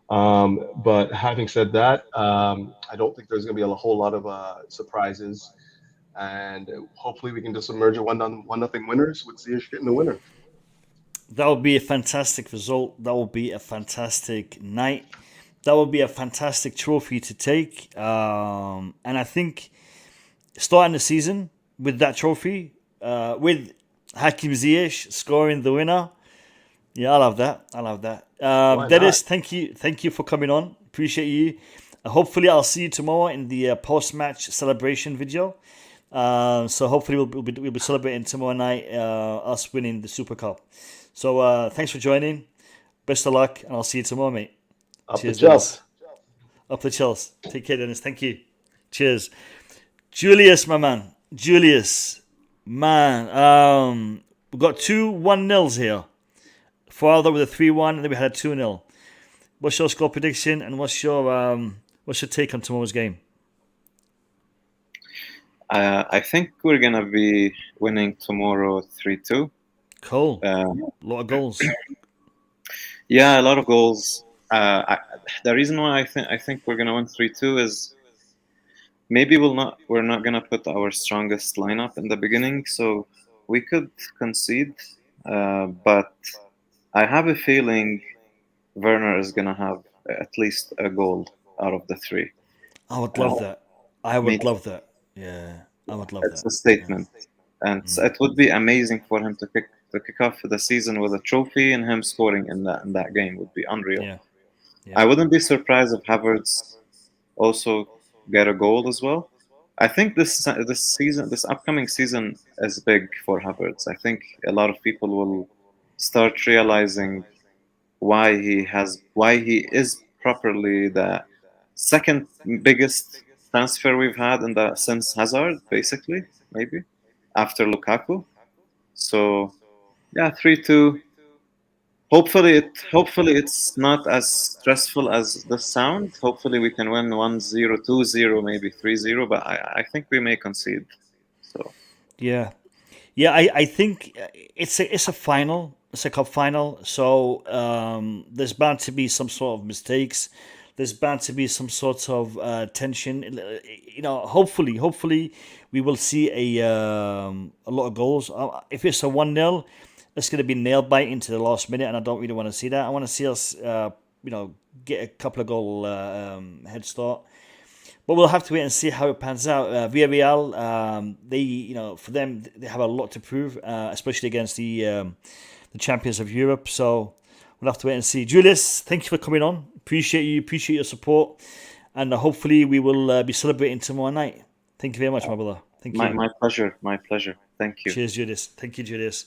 But having said that, I don't think there's going to be a whole lot of surprises, and hopefully we can just emerge a 1-0 winners with Ziyech getting the winner. That would be a fantastic result. That would be a fantastic night. That would be a fantastic trophy to take. And I think starting the season with that trophy, with Hakim Ziyech scoring the winner. Yeah, I love that. Dennis, thank you for coming on. Appreciate you. Hopefully, I'll see you tomorrow in the post-match celebration video. So hopefully, we'll be celebrating tomorrow night us winning the Super Cup. So thanks for joining. Best of luck, and I'll see you tomorrow, mate. Cheers, Chelsea. Up the Chelsea. Take care, Dennis. Thank you. Cheers. Julius, my man. Man, we've got 2 1-0s here. Father with a 3-1, and then we had a 2-0. What's your score prediction, and what's your take on tomorrow's game? I think we're gonna be winning tomorrow 3-2. Cool. A lot of goals. Yeah, a lot of goals. The reason why I think we're gonna win 3-2 is maybe we're not gonna put our strongest lineup in the beginning, so we could concede. But I have a feeling Werner is gonna have at least a goal out of the 3. I would love that. I would love that. Yeah, I would love that. It's a statement, and it would be amazing for him to kick off the season with a trophy, and him scoring in that game would be unreal. Yeah. I wouldn't be surprised if Havertz also get a goal as well. I think this upcoming season is big for Havertz. I think a lot of people will start realizing why he is properly the second biggest transfer we've had since Hazard, basically, maybe after Lukaku. So yeah, 3-2. Hopefully it's not as stressful as the sound. Hopefully we can win 1-0, 2-0, maybe 3-0, but I think we may concede. So yeah, I think it's a final. It's a cup final, so there's bound to be some sort of mistakes. there's bound to be some sort of tension. You know, hopefully we will see a lot of goals. If it's a 1-0, it's going to be nail biting to the last minute, and I don't really want to see that. I want to see us, get a couple of goal head start. But we'll have to wait and see how it pans out. VILLARREAL, for them, they have a lot to prove, especially against the champions of Europe. So we'll have to wait and see. Julius, thank you for coming on. Appreciate your support, and hopefully we will be celebrating tomorrow night. Thank you very much, my brother. Thank you. My pleasure. My pleasure. Thank you. Cheers, Julius. Thank you, Julius.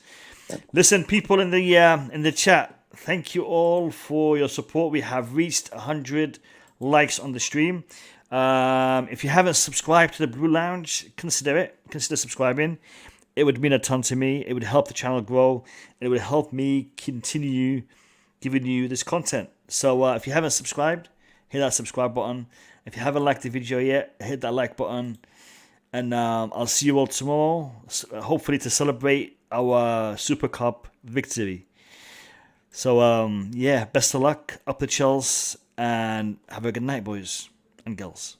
Listen, people in the chat, thank you all for your support. We have reached 100 likes on the stream. If you haven't subscribed to the Blue Lounge, consider subscribing. It would mean a ton to me. It would help the channel grow, and it would help me continue giving you this content. So if you haven't subscribed, hit that subscribe button. If you haven't liked the video yet, hit that like button. And I'll see you all tomorrow, hopefully to celebrate our Super Cup victory. So best of luck, up the Chelsea, and have a good night, boys and girls.